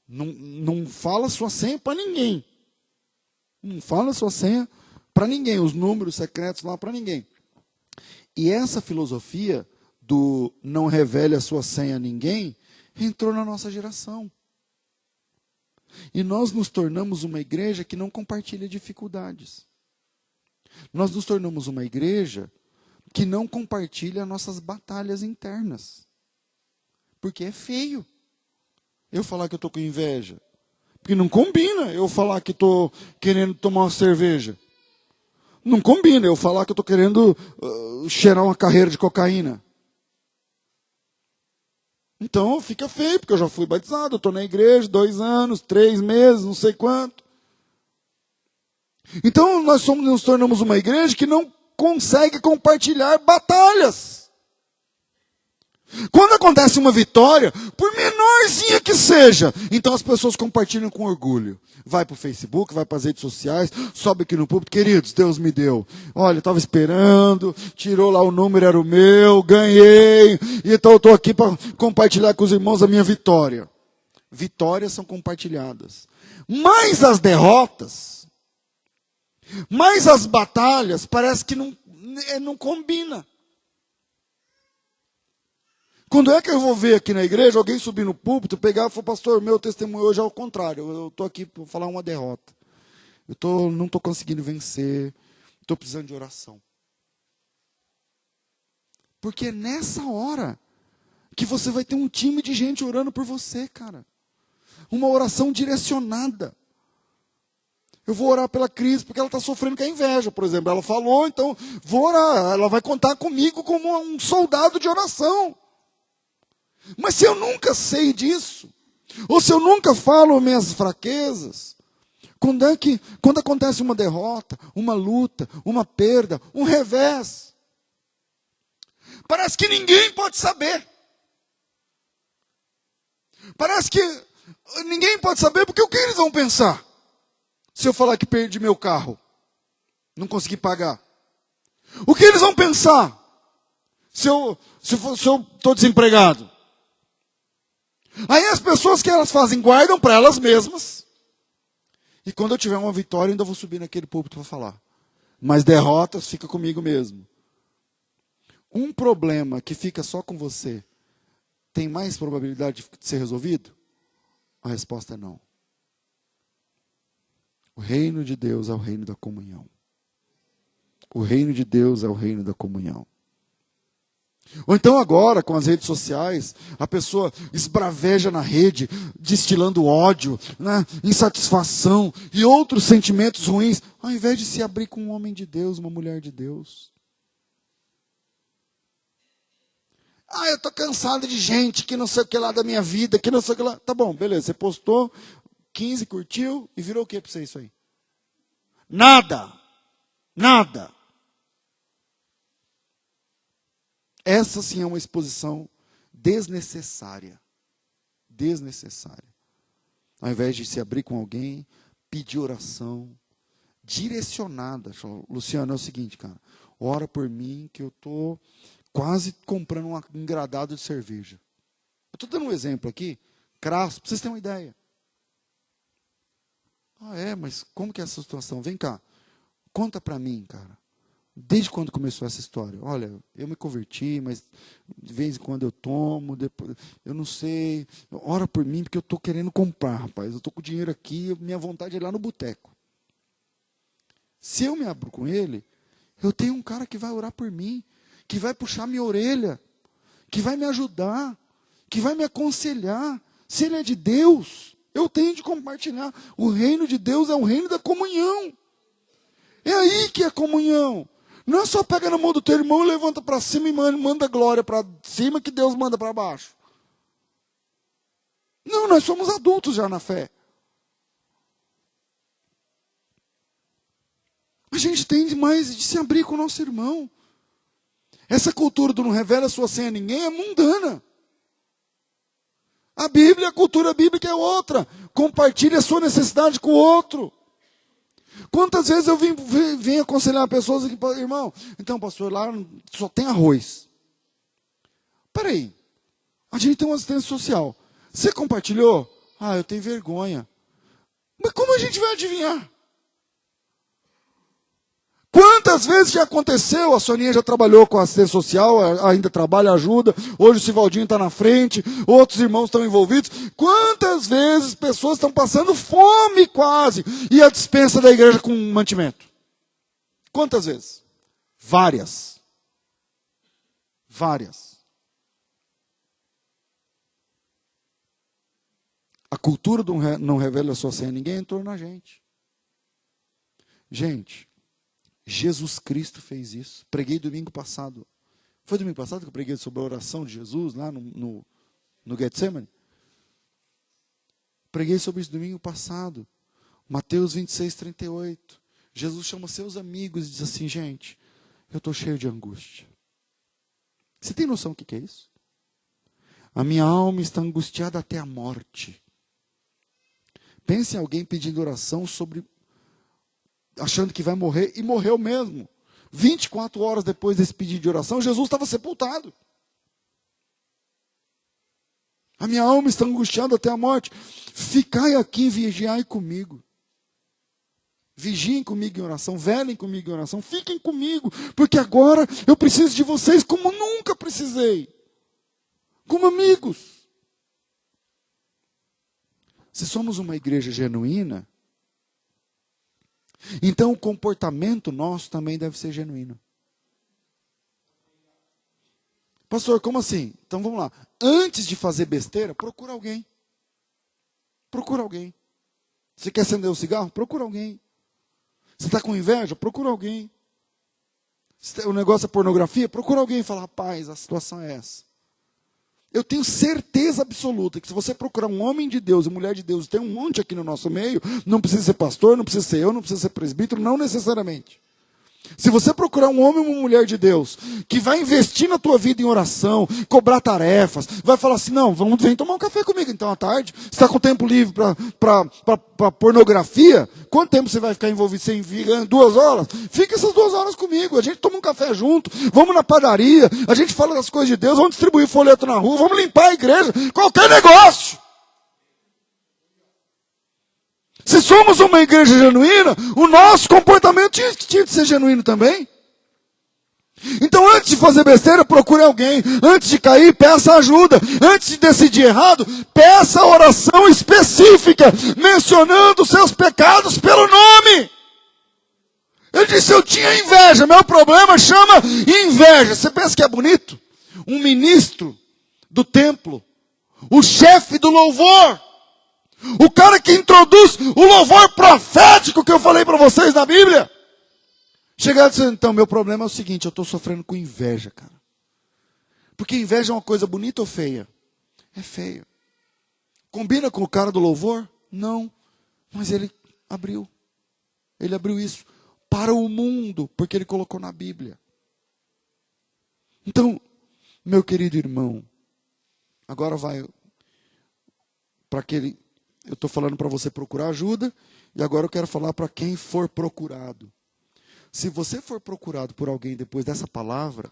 Não fala sua senha para ninguém. Não fala sua senha para ninguém, os números secretos lá para ninguém. E essa filosofia do não revele a sua senha a ninguém, entrou na nossa geração. E nós nos tornamos uma igreja que não compartilha dificuldades. Nós nos tornamos uma igreja que não compartilha nossas batalhas internas. Porque é feio eu falar que eu estou com inveja. Porque não combina eu falar que estou querendo tomar uma cerveja. Não combina eu falar que eu estou querendo cheirar uma carreira de cocaína. Então fica feio, porque eu já fui batizado, eu estou na igreja 2 anos, 3 meses, não sei quanto. Então nós nos tornamos uma igreja que não consegue compartilhar batalhas. Quando acontece uma vitória, por menorzinha que seja, então as pessoas compartilham com orgulho. Vai para o Facebook, vai para as redes sociais, sobe aqui no púlpito, queridos, Deus me deu. Olha, eu estava esperando, tirou lá o número, era o meu, ganhei, então eu estou aqui para compartilhar com os irmãos a minha vitória. Vitórias são compartilhadas. Mas as derrotas, mas as batalhas, parece que não combina. Quando é que eu vou ver aqui na igreja alguém subir no púlpito, pegar e falar, pastor, meu testemunho hoje é ao contrário, eu estou aqui para falar uma derrota. Não estou conseguindo vencer, estou precisando de oração. Porque é nessa hora que você vai ter um time de gente orando por você, cara. Uma oração direcionada. Eu vou orar pela Cris, porque ela está sofrendo com a inveja, por exemplo. Ela falou, então vou orar. Ela vai contar comigo como um soldado de oração. Mas se eu nunca sei disso, ou se eu nunca falo minhas fraquezas, quando acontece uma derrota, uma luta, uma perda, um revés, parece que ninguém pode saber. Parece que ninguém pode saber, porque o que eles vão pensar? Se eu falar que perdi meu carro, não consegui pagar. O que eles vão pensar? Se eu estou desempregado. Aí as pessoas que elas fazem, guardam para elas mesmas. E quando eu tiver uma vitória, ainda vou subir naquele púlpito para falar. Mas derrotas, fica comigo mesmo. Um problema que fica só com você, tem mais probabilidade de ser resolvido? A resposta é não. O reino de Deus é o reino da comunhão. O reino de Deus é o reino da comunhão. Ou então agora, com as redes sociais, a pessoa esbraveja na rede, destilando ódio, né, insatisfação e outros sentimentos ruins, ao invés de se abrir com um homem de Deus, uma mulher de Deus. Eu estou cansado de gente que não sei o que lá da minha vida, que não sei o que lá. Tá bom, beleza, você postou, 15 curtiu e virou o que para você isso aí? Nada. Nada. Essa sim é uma exposição desnecessária. Desnecessária. Ao invés de se abrir com alguém, pedir oração direcionada. Luciano, é o seguinte, cara. Ora por mim que eu estou quase comprando um engradado de cerveja. Eu estou dando um exemplo aqui, crasso, para vocês terem uma ideia. Mas como que é essa situação? Vem cá, conta para mim, cara. Desde quando começou essa história? Olha, eu me converti, mas de vez em quando eu tomo, depois, eu não sei. Ora por mim, porque eu estou querendo comprar, rapaz. Eu estou com o dinheiro aqui, minha vontade é ir lá no boteco. Se eu me abro com ele, eu tenho um cara que vai orar por mim, que vai puxar minha orelha, que vai me ajudar, que vai me aconselhar. Se ele é de Deus, eu tenho de compartilhar. O reino de Deus é o reino da comunhão. É aí que é comunhão. Não é só pega na mão do teu irmão e levanta para cima e manda glória para cima que Deus manda para baixo. Não, nós somos adultos já na fé. A gente tem demais de se abrir com o nosso irmão. Essa cultura do não revela a sua senha a ninguém é mundana. A Bíblia, a cultura bíblica é outra. Compartilhe a sua necessidade com o outro. Quantas vezes eu vim aconselhar pessoas aqui, irmão, então pastor, lá só tem arroz. Peraí, a gente tem uma assistência social. Você compartilhou? Ah, eu tenho vergonha. Mas como a gente vai adivinhar? Quantas vezes já aconteceu, a Soninha já trabalhou com assistência social, ainda trabalha, ajuda, hoje o Sivaldinho está na frente, outros irmãos estão envolvidos. Quantas vezes pessoas estão passando fome quase, e a despensa da igreja com mantimento? Quantas vezes? Várias. Várias. A cultura do não revela a sua senha, ninguém entrou na gente. Gente, Jesus Cristo fez isso. Preguei domingo passado. Foi domingo passado que eu preguei sobre a oração de Jesus lá no Getsemane? Preguei sobre isso domingo passado. Mateus 26, 38. Jesus chama seus amigos e diz assim, gente, eu estou cheio de angústia. Você tem noção do que é isso? A minha alma está angustiada até a morte. Pense em alguém pedindo oração sobre achando que vai morrer, e morreu mesmo. 24 horas depois desse pedido de oração, Jesus estava sepultado. A minha alma está angustiada até a morte. Ficai aqui, vigiai comigo. Vigiem comigo em oração, velem comigo em oração, fiquem comigo, porque agora eu preciso de vocês como nunca precisei. Como amigos. Se somos uma igreja genuína, então o comportamento nosso também deve ser genuíno. Pastor, como assim? Então vamos lá. Antes de fazer besteira, procura alguém. Procura alguém. Você quer acender um cigarro? Procura alguém. Você está com inveja? Procura alguém. O negócio é pornografia? Procura alguém e fala, rapaz, a situação é essa. Eu tenho certeza absoluta que se você procurar um homem de Deus e mulher de Deus, tem um monte aqui no nosso meio, não precisa ser pastor, não precisa ser eu, não precisa ser presbítero, não necessariamente. Se você procurar um homem ou uma mulher de Deus, que vai investir na tua vida em oração, cobrar tarefas, vai falar assim, não, vem tomar um café comigo então à tarde, você está com tempo livre para pornografia, quanto tempo você vai ficar envolvido? Você envia 2 horas? Fica essas 2 horas comigo, a gente toma um café junto, vamos na padaria, a gente fala das coisas de Deus, vamos distribuir folheto na rua, vamos limpar a igreja, qualquer negócio. Se somos uma igreja genuína, o nosso comportamento tinha de ser genuíno também. Então, antes de fazer besteira, procure alguém. Antes de cair, peça ajuda. Antes de decidir errado, peça oração específica, mencionando os seus pecados pelo nome. Ele disse, eu tinha inveja. Meu problema chama inveja. Você pensa que é bonito? Um ministro do templo, o chefe do louvor, o cara que introduz o louvor profético que eu falei para vocês na Bíblia. Chegar e dizer, então, meu problema é o seguinte, eu estou sofrendo com inveja, cara. Porque inveja é uma coisa bonita ou feia? É feia. Combina com o cara do louvor? Não. Mas ele abriu. Ele abriu isso para o mundo, porque ele colocou na Bíblia. Então, meu querido irmão, agora vai para aquele... Eu estou falando para você procurar ajuda, e agora eu quero falar para quem for procurado. Se você for procurado por alguém depois dessa palavra,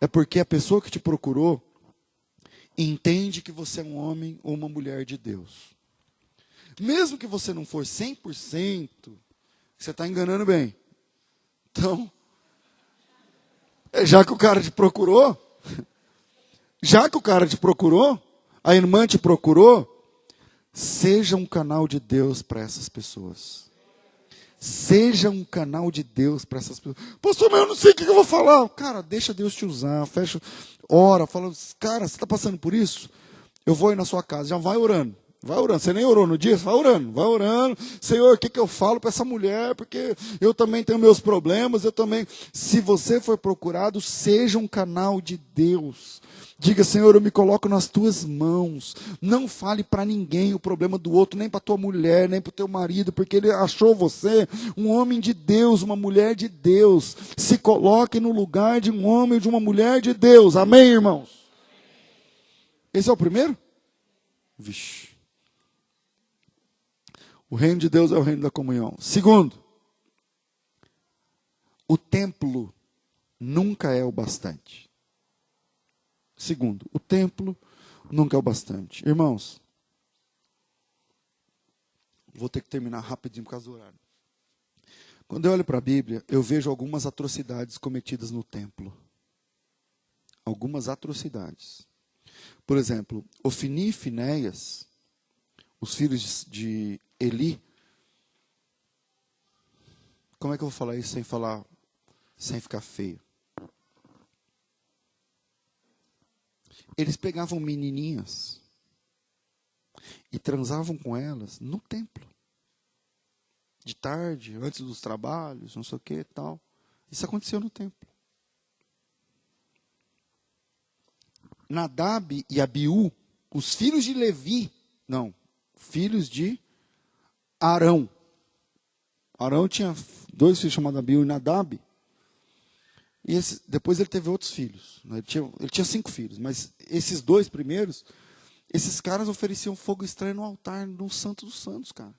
é porque a pessoa que te procurou entende que você é um homem ou uma mulher de Deus. Mesmo que você não for 100%, você está enganando bem. Então, já que o cara te procurou, a irmã te procurou, seja um canal de Deus para essas pessoas. Seja um canal de Deus para essas pessoas. Pastor, mas eu não sei o que eu vou falar. Cara, deixa Deus te usar. Fecha, ora, fala, cara, você está passando por isso? Eu vou ir na sua casa. Já vai orando. Vai orando. Você nem orou no dia? Vai orando, vai orando. Senhor, o que eu falo para essa mulher? Porque eu também tenho meus problemas, eu também. Se você for procurado, seja um canal de Deus. Diga, Senhor, eu me coloco nas tuas mãos. Não fale para ninguém o problema do outro, nem para tua mulher, nem para o teu marido, porque ele achou você um homem de Deus, uma mulher de Deus. Se coloque no lugar de um homem ou de uma mulher de Deus. Amém, irmãos? Esse é o primeiro? Vixe. O reino de Deus é o reino da comunhão. Segundo, o templo nunca é o bastante. Segundo, o templo nunca é o bastante. Irmãos, vou ter que terminar rapidinho por causa do horário. Quando eu olho para a Bíblia, eu vejo algumas atrocidades cometidas no templo. Algumas atrocidades. Por exemplo, Ofni e Finéias, os filhos de Eli. Como é que eu vou falar isso sem ficar feio? Eles pegavam menininhas e transavam com elas no templo. De tarde, antes dos trabalhos, não sei o que e tal. Isso aconteceu no templo. Nadab e Abiú, os filhos de Levi, não, filhos de Arão. Arão tinha 2 filhos chamados Abiú e Nadab. E depois ele teve outros filhos. Né? Ele tinha 5 filhos, mas esses 2 primeiros, esses caras ofereciam fogo estranho no altar, no Santo dos Santos, cara.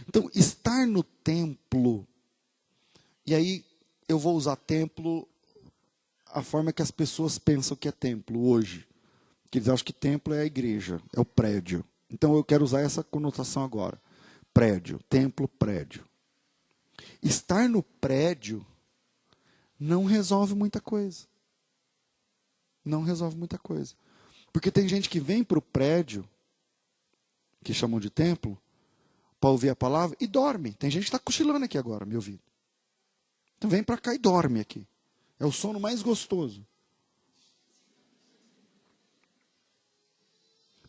Então, estar no templo, e aí eu vou usar templo, a forma que as pessoas pensam que é templo hoje. Que eles acham que templo é a igreja, é o prédio. Então eu quero usar essa conotação agora. Prédio, templo, prédio. Estar no prédio não resolve muita coisa. Não resolve muita coisa. Porque tem gente que vem para o prédio, que chamam de templo, para ouvir a palavra, e dorme. Tem gente que está cochilando aqui agora, me ouvindo. Então vem para cá e dorme aqui. É o sono mais gostoso.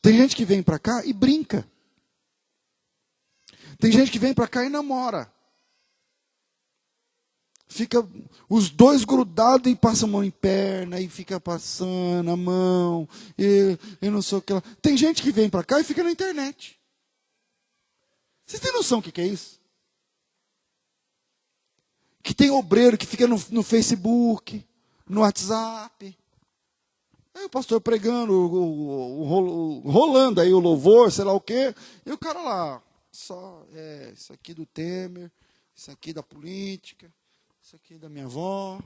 Tem gente que vem para cá e brinca. Tem gente que vem para cá e namora. Fica os dois grudados e passa a mão em perna, e fica passando a mão, e não sei o que lá. Tem gente que vem para cá e fica na internet. Vocês têm noção do que é isso? Que tem obreiro que fica no Facebook, no WhatsApp. Aí o pastor pregando, rolando aí o louvor, sei lá o quê. E o cara lá, isso aqui do Temer, isso aqui da política, isso aqui da minha avó.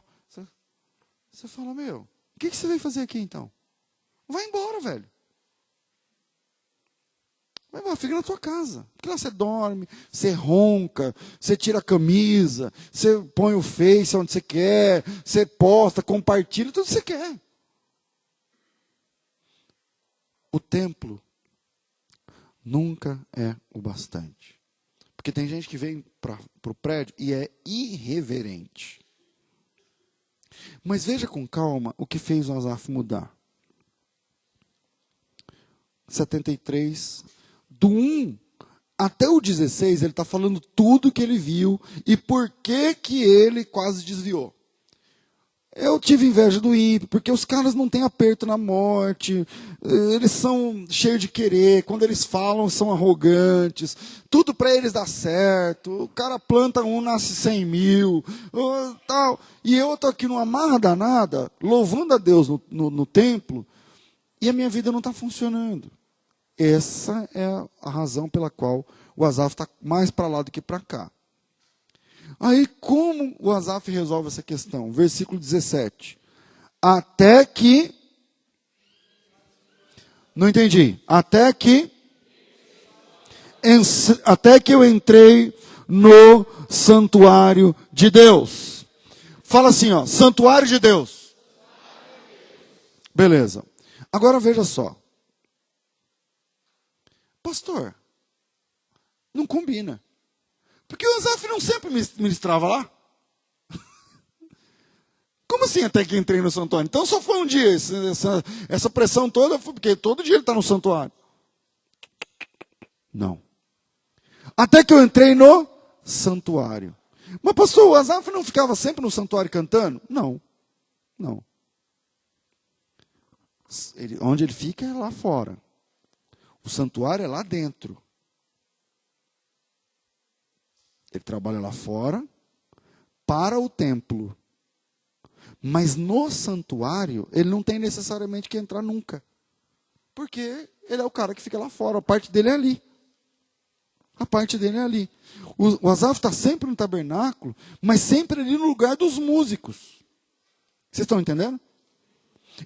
Você fala, meu, o que você veio fazer aqui então? Vai embora, velho. Vai embora, fica na tua casa. Porque lá você dorme, você ronca, você tira a camisa, você põe o Face onde você quer, você posta, compartilha, tudo que você quer. O templo nunca é o bastante. Porque tem gente que vem para o prédio e é irreverente. Mas veja com calma o que fez o Asaf mudar. 73, do 1 até o 16, ele está falando tudo que ele viu e por que ele quase desviou. Eu tive inveja do ímpio, porque os caras não têm aperto na morte, eles são cheios de querer, quando eles falam são arrogantes, tudo para eles dá certo, o cara planta nasce 100.000, tal. E eu estou aqui numa marra danada, louvando a Deus no templo, e a minha vida não está funcionando. Essa é a razão pela qual o Asaf está mais para lá do que para cá. Aí, como o Asaf resolve essa questão? Versículo 17. Até que... Não entendi. Até que eu entrei no santuário de Deus. Fala assim, ó, santuário de Deus. Beleza. Agora veja só. Pastor, não combina. Porque o Asaf não sempre ministrava lá. Como assim até que entrei no santuário? Então só foi um dia, essa pressão toda, foi porque todo dia ele está no santuário. Não. Até que eu entrei no santuário. Mas pastor, o Asaf não ficava sempre no santuário cantando? Não. Não. Onde ele fica é lá fora. O santuário é lá dentro. Ele trabalha lá fora para o templo. Mas no santuário, ele não tem necessariamente que entrar nunca. Porque ele é o cara que fica lá fora. A parte dele é ali. A parte dele é ali. O Asaf está sempre no tabernáculo, mas sempre ali no lugar dos músicos. Vocês estão entendendo?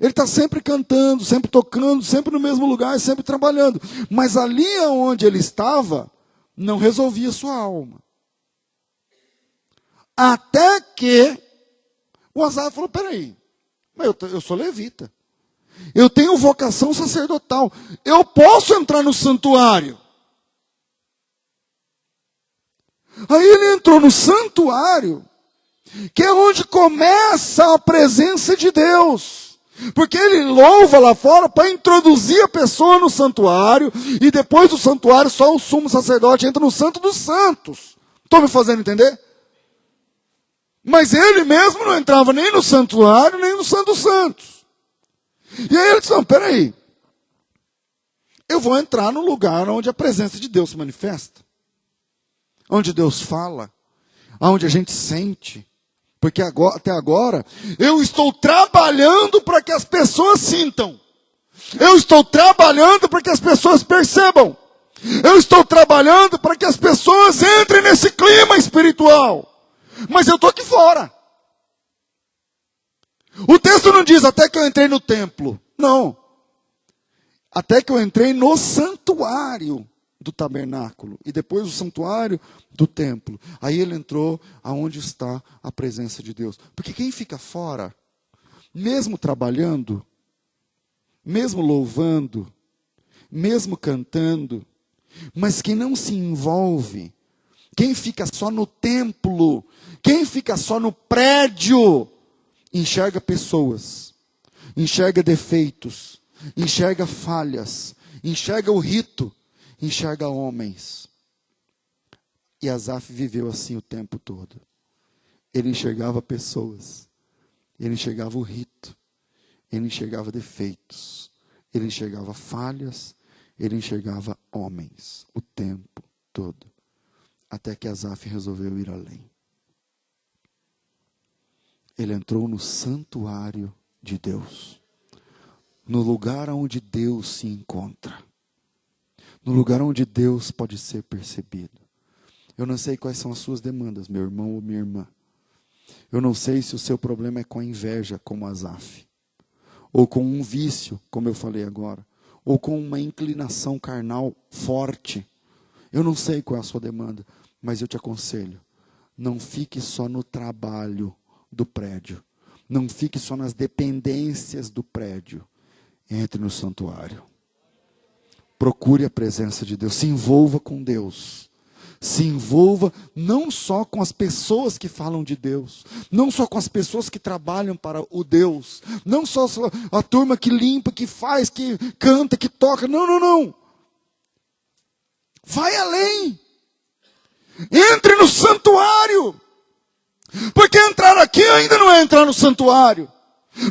Ele está sempre cantando, sempre tocando, sempre no mesmo lugar, sempre trabalhando. Mas ali onde ele estava, não resolvia sua alma. Até que o Asaf falou, peraí, eu sou levita. Eu tenho vocação sacerdotal. Eu posso entrar no santuário. Aí ele entrou no santuário, que é onde começa a presença de Deus. Porque ele louva lá fora para introduzir a pessoa no santuário, e depois do santuário só o sumo sacerdote entra no santo dos santos. Estão me fazendo entender? Mas ele mesmo não entrava nem no santuário, nem no santo dos santos. E aí ele disse, não, peraí. Eu vou entrar no lugar onde a presença de Deus se manifesta. Onde Deus fala. Onde a gente sente. Porque agora, até agora, eu estou trabalhando para que as pessoas sintam. Eu estou trabalhando para que as pessoas percebam. Eu estou trabalhando para que as pessoas entrem nesse clima espiritual. Mas eu estou aqui fora. O texto não diz até que eu entrei no templo. Não. Até que eu entrei no santuário do tabernáculo. E depois o santuário do templo. Aí ele entrou aonde está a presença de Deus. Porque quem fica fora, mesmo trabalhando, mesmo louvando, mesmo cantando, mas quem não se envolve, quem fica só no templo, quem fica só no prédio, enxerga pessoas, enxerga defeitos, enxerga falhas, enxerga o rito, enxerga homens. E Asaf viveu assim o tempo todo. Ele enxergava pessoas, ele enxergava o rito, ele enxergava defeitos, ele enxergava falhas, ele enxergava homens o tempo todo. Até que Asaf resolveu ir além. Ele entrou no santuário de Deus. No lugar onde Deus se encontra. No lugar onde Deus pode ser percebido. Eu não sei quais são as suas demandas, meu irmão ou minha irmã. Eu não sei se o seu problema é com a inveja, como Asaf. Ou com um vício, como eu falei agora. Ou com uma inclinação carnal forte. Eu não sei qual é a sua demanda, mas eu te aconselho. Não fique só no trabalho do prédio. Não fique só nas dependências do prédio. Entre no santuário. Procure a presença de Deus. Se envolva com Deus. Se envolva não só com as pessoas que falam de Deus. Não só com as pessoas que trabalham para o Deus. Não só a turma que limpa, que faz, que canta, que toca. Não, não, não. Vai além. Entre no santuário. Porque entrar aqui ainda não é entrar no santuário.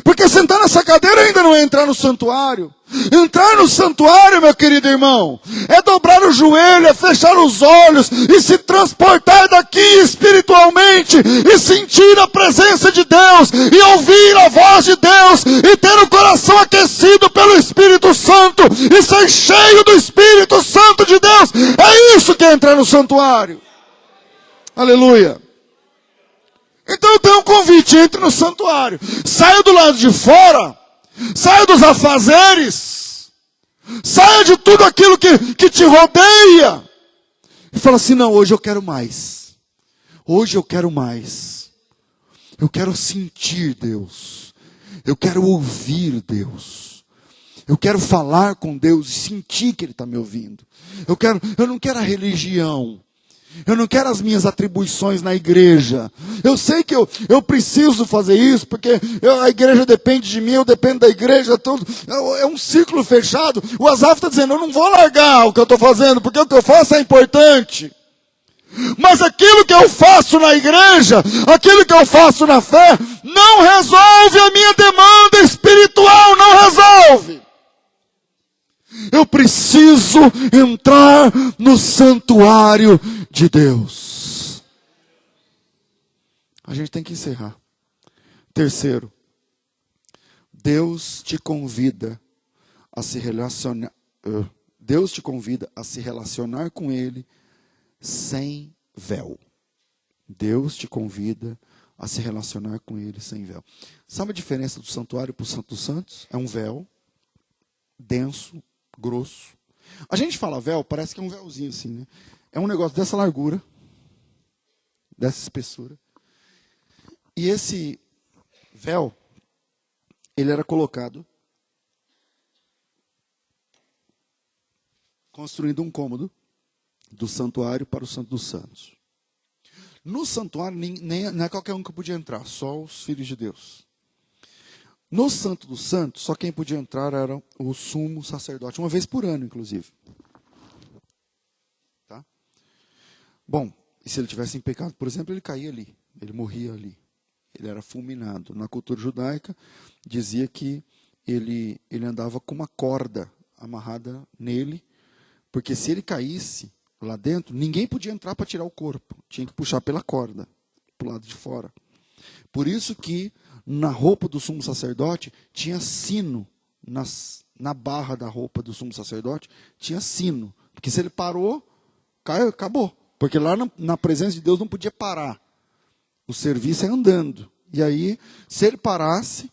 Porque sentar nessa cadeira ainda não é entrar no santuário. Entrar no santuário, meu querido irmão, é dobrar o joelho, é fechar os olhos e se transportar daqui espiritualmente e sentir a presença de Deus e ouvir a voz de Deus e ter o coração aquecido pelo Espírito Santo e ser cheio do Espírito Santo de Deus. É isso que é entrar no santuário. Aleluia. Então eu tenho um convite, entre no santuário. Saia do lado de fora. Saia dos afazeres. Saia de tudo aquilo que te rodeia. E fala assim, não, hoje eu quero mais. Hoje eu quero mais. Eu quero sentir Deus. Eu quero ouvir Deus. Eu quero falar com Deus e sentir que Ele está me ouvindo. Eu não quero a religião. Eu não quero as minhas atribuições na igreja. Eu sei que eu preciso fazer isso, porque a igreja depende de mim, eu dependo da igreja. Tudo. É um ciclo fechado. O Asaf está dizendo, eu não vou largar o que eu estou fazendo, porque o que eu faço é importante. Mas aquilo que eu faço na igreja, aquilo que eu faço na fé, não resolve a minha demanda espiritual, não resolve. Eu preciso entrar no santuário de Deus. A gente tem que encerrar. Terceiro, Deus te convida a se relacionar. Deus te convida a se relacionar com Ele sem véu. Deus te convida a se relacionar com Ele sem véu. Sabe a diferença do santuário para o Santo dos Santos? É um véu denso, grosso. A gente fala véu, parece que é um véuzinho assim, né? É um negócio dessa largura, dessa espessura. E esse véu, ele era colocado construindo um cômodo do santuário para o Santo dos Santos. No santuário, não é qualquer um que podia entrar, só os filhos de Deus. No Santo dos Santos, só quem podia entrar era o sumo sacerdote, uma vez por ano, inclusive. Tá? Bom, e se ele tivesse em pecado, por exemplo, ele caía ali, ele morria ali. Ele era fulminado. Na cultura judaica, dizia que ele andava com uma corda amarrada nele, porque se ele caísse lá dentro, ninguém podia entrar para tirar o corpo. Tinha que puxar pela corda, para o lado de fora. Por isso que na roupa do sumo sacerdote tinha sino. Na barra da roupa do sumo sacerdote tinha sino. Porque se ele parou, acabou. Porque lá na presença de Deus não podia parar. O serviço é andando. E aí, se ele parasse,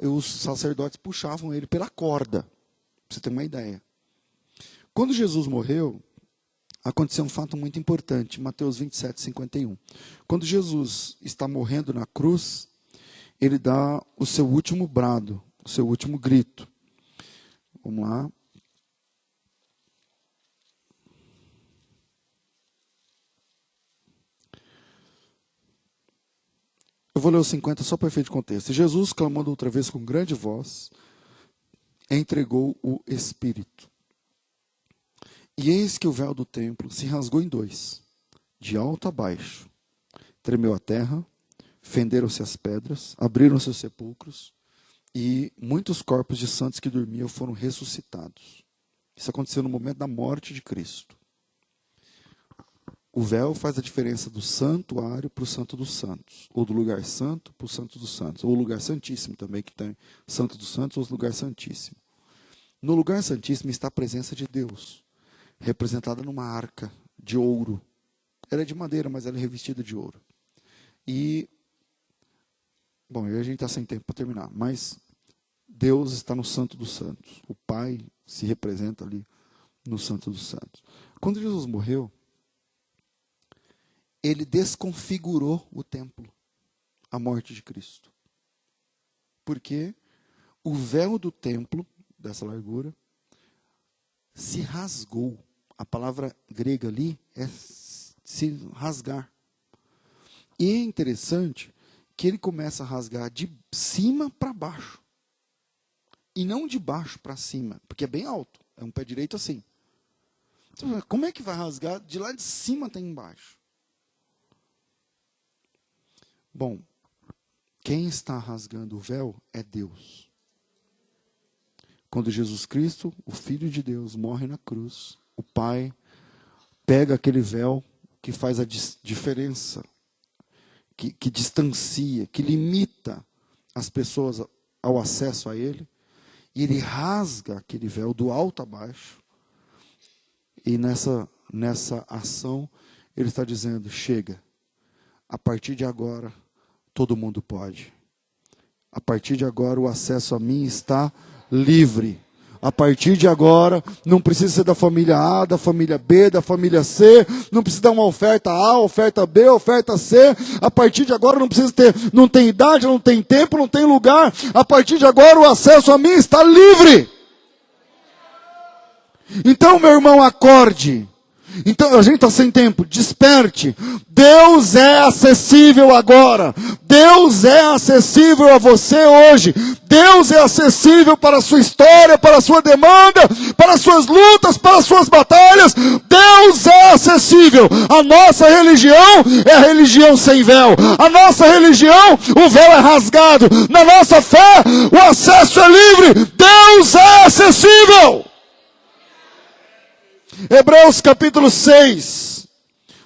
os sacerdotes puxavam ele pela corda. Para você ter uma ideia. Quando Jesus morreu, aconteceu um fato muito importante, Mateus 27, 51. Quando Jesus está morrendo na cruz, ele dá o seu último brado, o seu último grito. Vamos lá. Eu vou ler os 50 só para efeito de contexto. Jesus, clamando outra vez com grande voz, entregou o Espírito. E eis que o véu do templo se rasgou em dois, de alto a baixo. Tremeu a terra, fenderam-se as pedras, abriram-se os sepulcros, e muitos corpos de santos que dormiam foram ressuscitados. Isso aconteceu no momento da morte de Cristo. O véu faz a diferença do santuário para o Santo dos Santos, ou do lugar santo para o Santo dos Santos, ou o lugar santíssimo também, que tem Santo dos Santos, ou o lugar santíssimo. No lugar santíssimo está a presença de Deus, representada numa arca de ouro. Ela é de madeira, mas ela é revestida de ouro. E, bom, a gente está sem tempo para terminar, mas Deus está no Santo dos Santos. O Pai se representa ali no Santo dos Santos. Quando Jesus morreu, ele desconfigurou o templo, a morte de Cristo. Porque o véu do templo, dessa largura, se rasgou. A palavra grega ali é se rasgar. E é interessante que ele começa a rasgar de cima para baixo. E não de baixo para cima, porque é bem alto. É um pé direito assim. Então, como é que vai rasgar de lá de cima até embaixo? Bom, quem está rasgando o véu é Deus. Quando Jesus Cristo, o Filho de Deus, morre na cruz, o Pai pega aquele véu que faz a diferença, que distancia, que limita as pessoas ao acesso a Ele, e Ele rasga aquele véu do alto a baixo, e nessa ação Ele está dizendo, chega, a partir de agora, todo mundo pode. A partir de agora, o acesso a mim está livre. A partir de agora, não precisa ser da família A, da família B, da família C, não precisa dar uma oferta A, oferta B, oferta C. A partir de agora não precisa ter, não tem idade, não tem tempo, não tem lugar. A partir de agora o acesso a mim está livre. Então, meu irmão, acorde. Então a gente está sem tempo, desperte. Deus é acessível agora. Deus é acessível a você hoje. Deus é acessível para a sua história, para a sua demanda, para as suas lutas, para as suas batalhas. Deus é acessível. A nossa religião é a religião sem véu. A nossa religião, o véu é rasgado. Na nossa fé, o acesso é livre. Deus é acessível. Hebreus capítulo 6,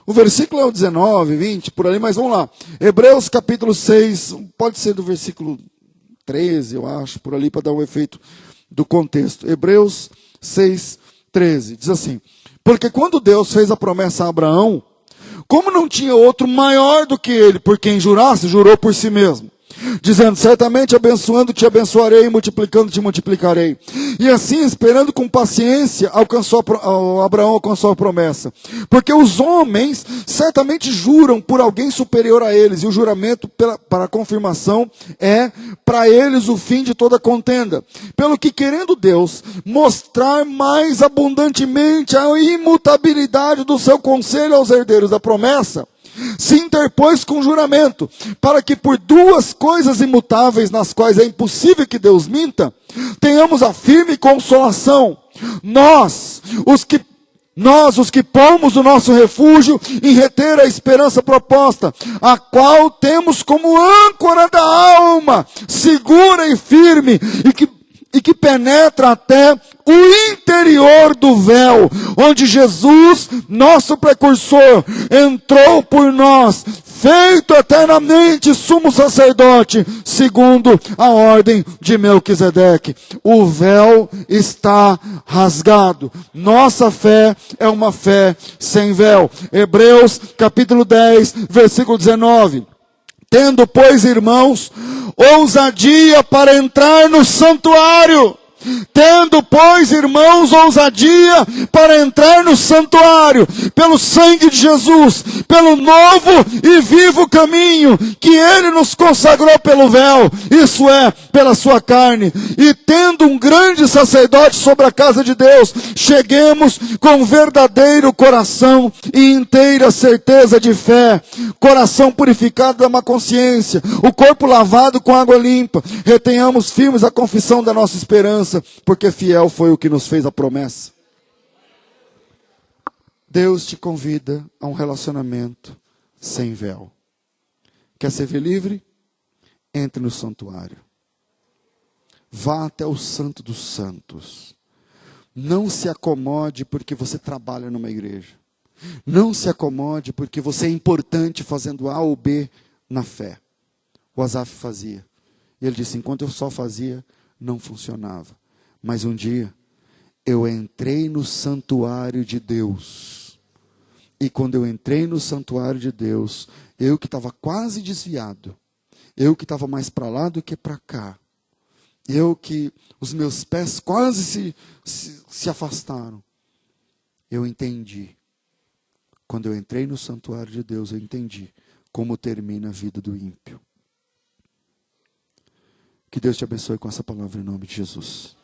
o versículo é o 19, 20, por ali, mas vamos lá. Hebreus capítulo 6, pode ser do versículo 13, eu acho, por ali, para dar um efeito do contexto. Hebreus 6, 13, diz assim: porque quando Deus fez a promessa a Abraão, como não tinha outro maior do que ele, por quem jurasse, jurou por si mesmo, dizendo: certamente abençoando te abençoarei, multiplicando te multiplicarei. E assim, esperando com paciência, Abraão alcançou a promessa. Porque os homens certamente juram por alguém superior a eles, e o juramento para a confirmação é para eles o fim de toda contenda. Pelo que, querendo Deus mostrar mais abundantemente a imutabilidade do seu conselho aos herdeiros da promessa, se interpôs com juramento, para que por duas coisas imutáveis, nas quais é impossível que Deus minta, tenhamos a firme consolação. Nós, os que pomos o nosso refúgio em reter a esperança proposta, a qual temos como âncora da alma, segura e firme, e que penetra até o interior do véu, onde Jesus, nosso precursor, entrou por nós, feito eternamente sumo sacerdote, segundo a ordem de Melquisedeque. O véu está rasgado. Nossa fé é uma fé sem véu. Hebreus capítulo 10, versículo 19. Tendo, pois, irmãos, ousadia para entrar no santuário. Tendo, pois, irmãos, ousadia para entrar no santuário, pelo sangue de Jesus, pelo novo e vivo caminho que Ele nos consagrou pelo véu, isso é, pela sua carne. E tendo um grande sacerdote sobre a casa de Deus, cheguemos com verdadeiro coração e inteira certeza de fé, coração purificado da má consciência, o corpo lavado com água limpa, retenhamos firmes a confissão da nossa esperança, porque fiel foi o que nos fez a promessa. Deus te convida a um relacionamento sem véu. Quer ser livre? Entre no santuário. Vá até o Santo dos Santos. Não se acomode porque você trabalha numa igreja. Não se acomode porque você é importante fazendo A ou B na fé. O Asaf fazia. E ele disse: enquanto eu só fazia, não funcionava. Mas um dia, eu entrei no santuário de Deus. E quando eu entrei no santuário de Deus, eu que estava quase desviado, eu que estava mais para lá do que para cá, eu que os meus pés quase se afastaram, eu entendi. Quando eu entrei no santuário de Deus, eu entendi como termina a vida do ímpio. Que Deus te abençoe com essa palavra em nome de Jesus.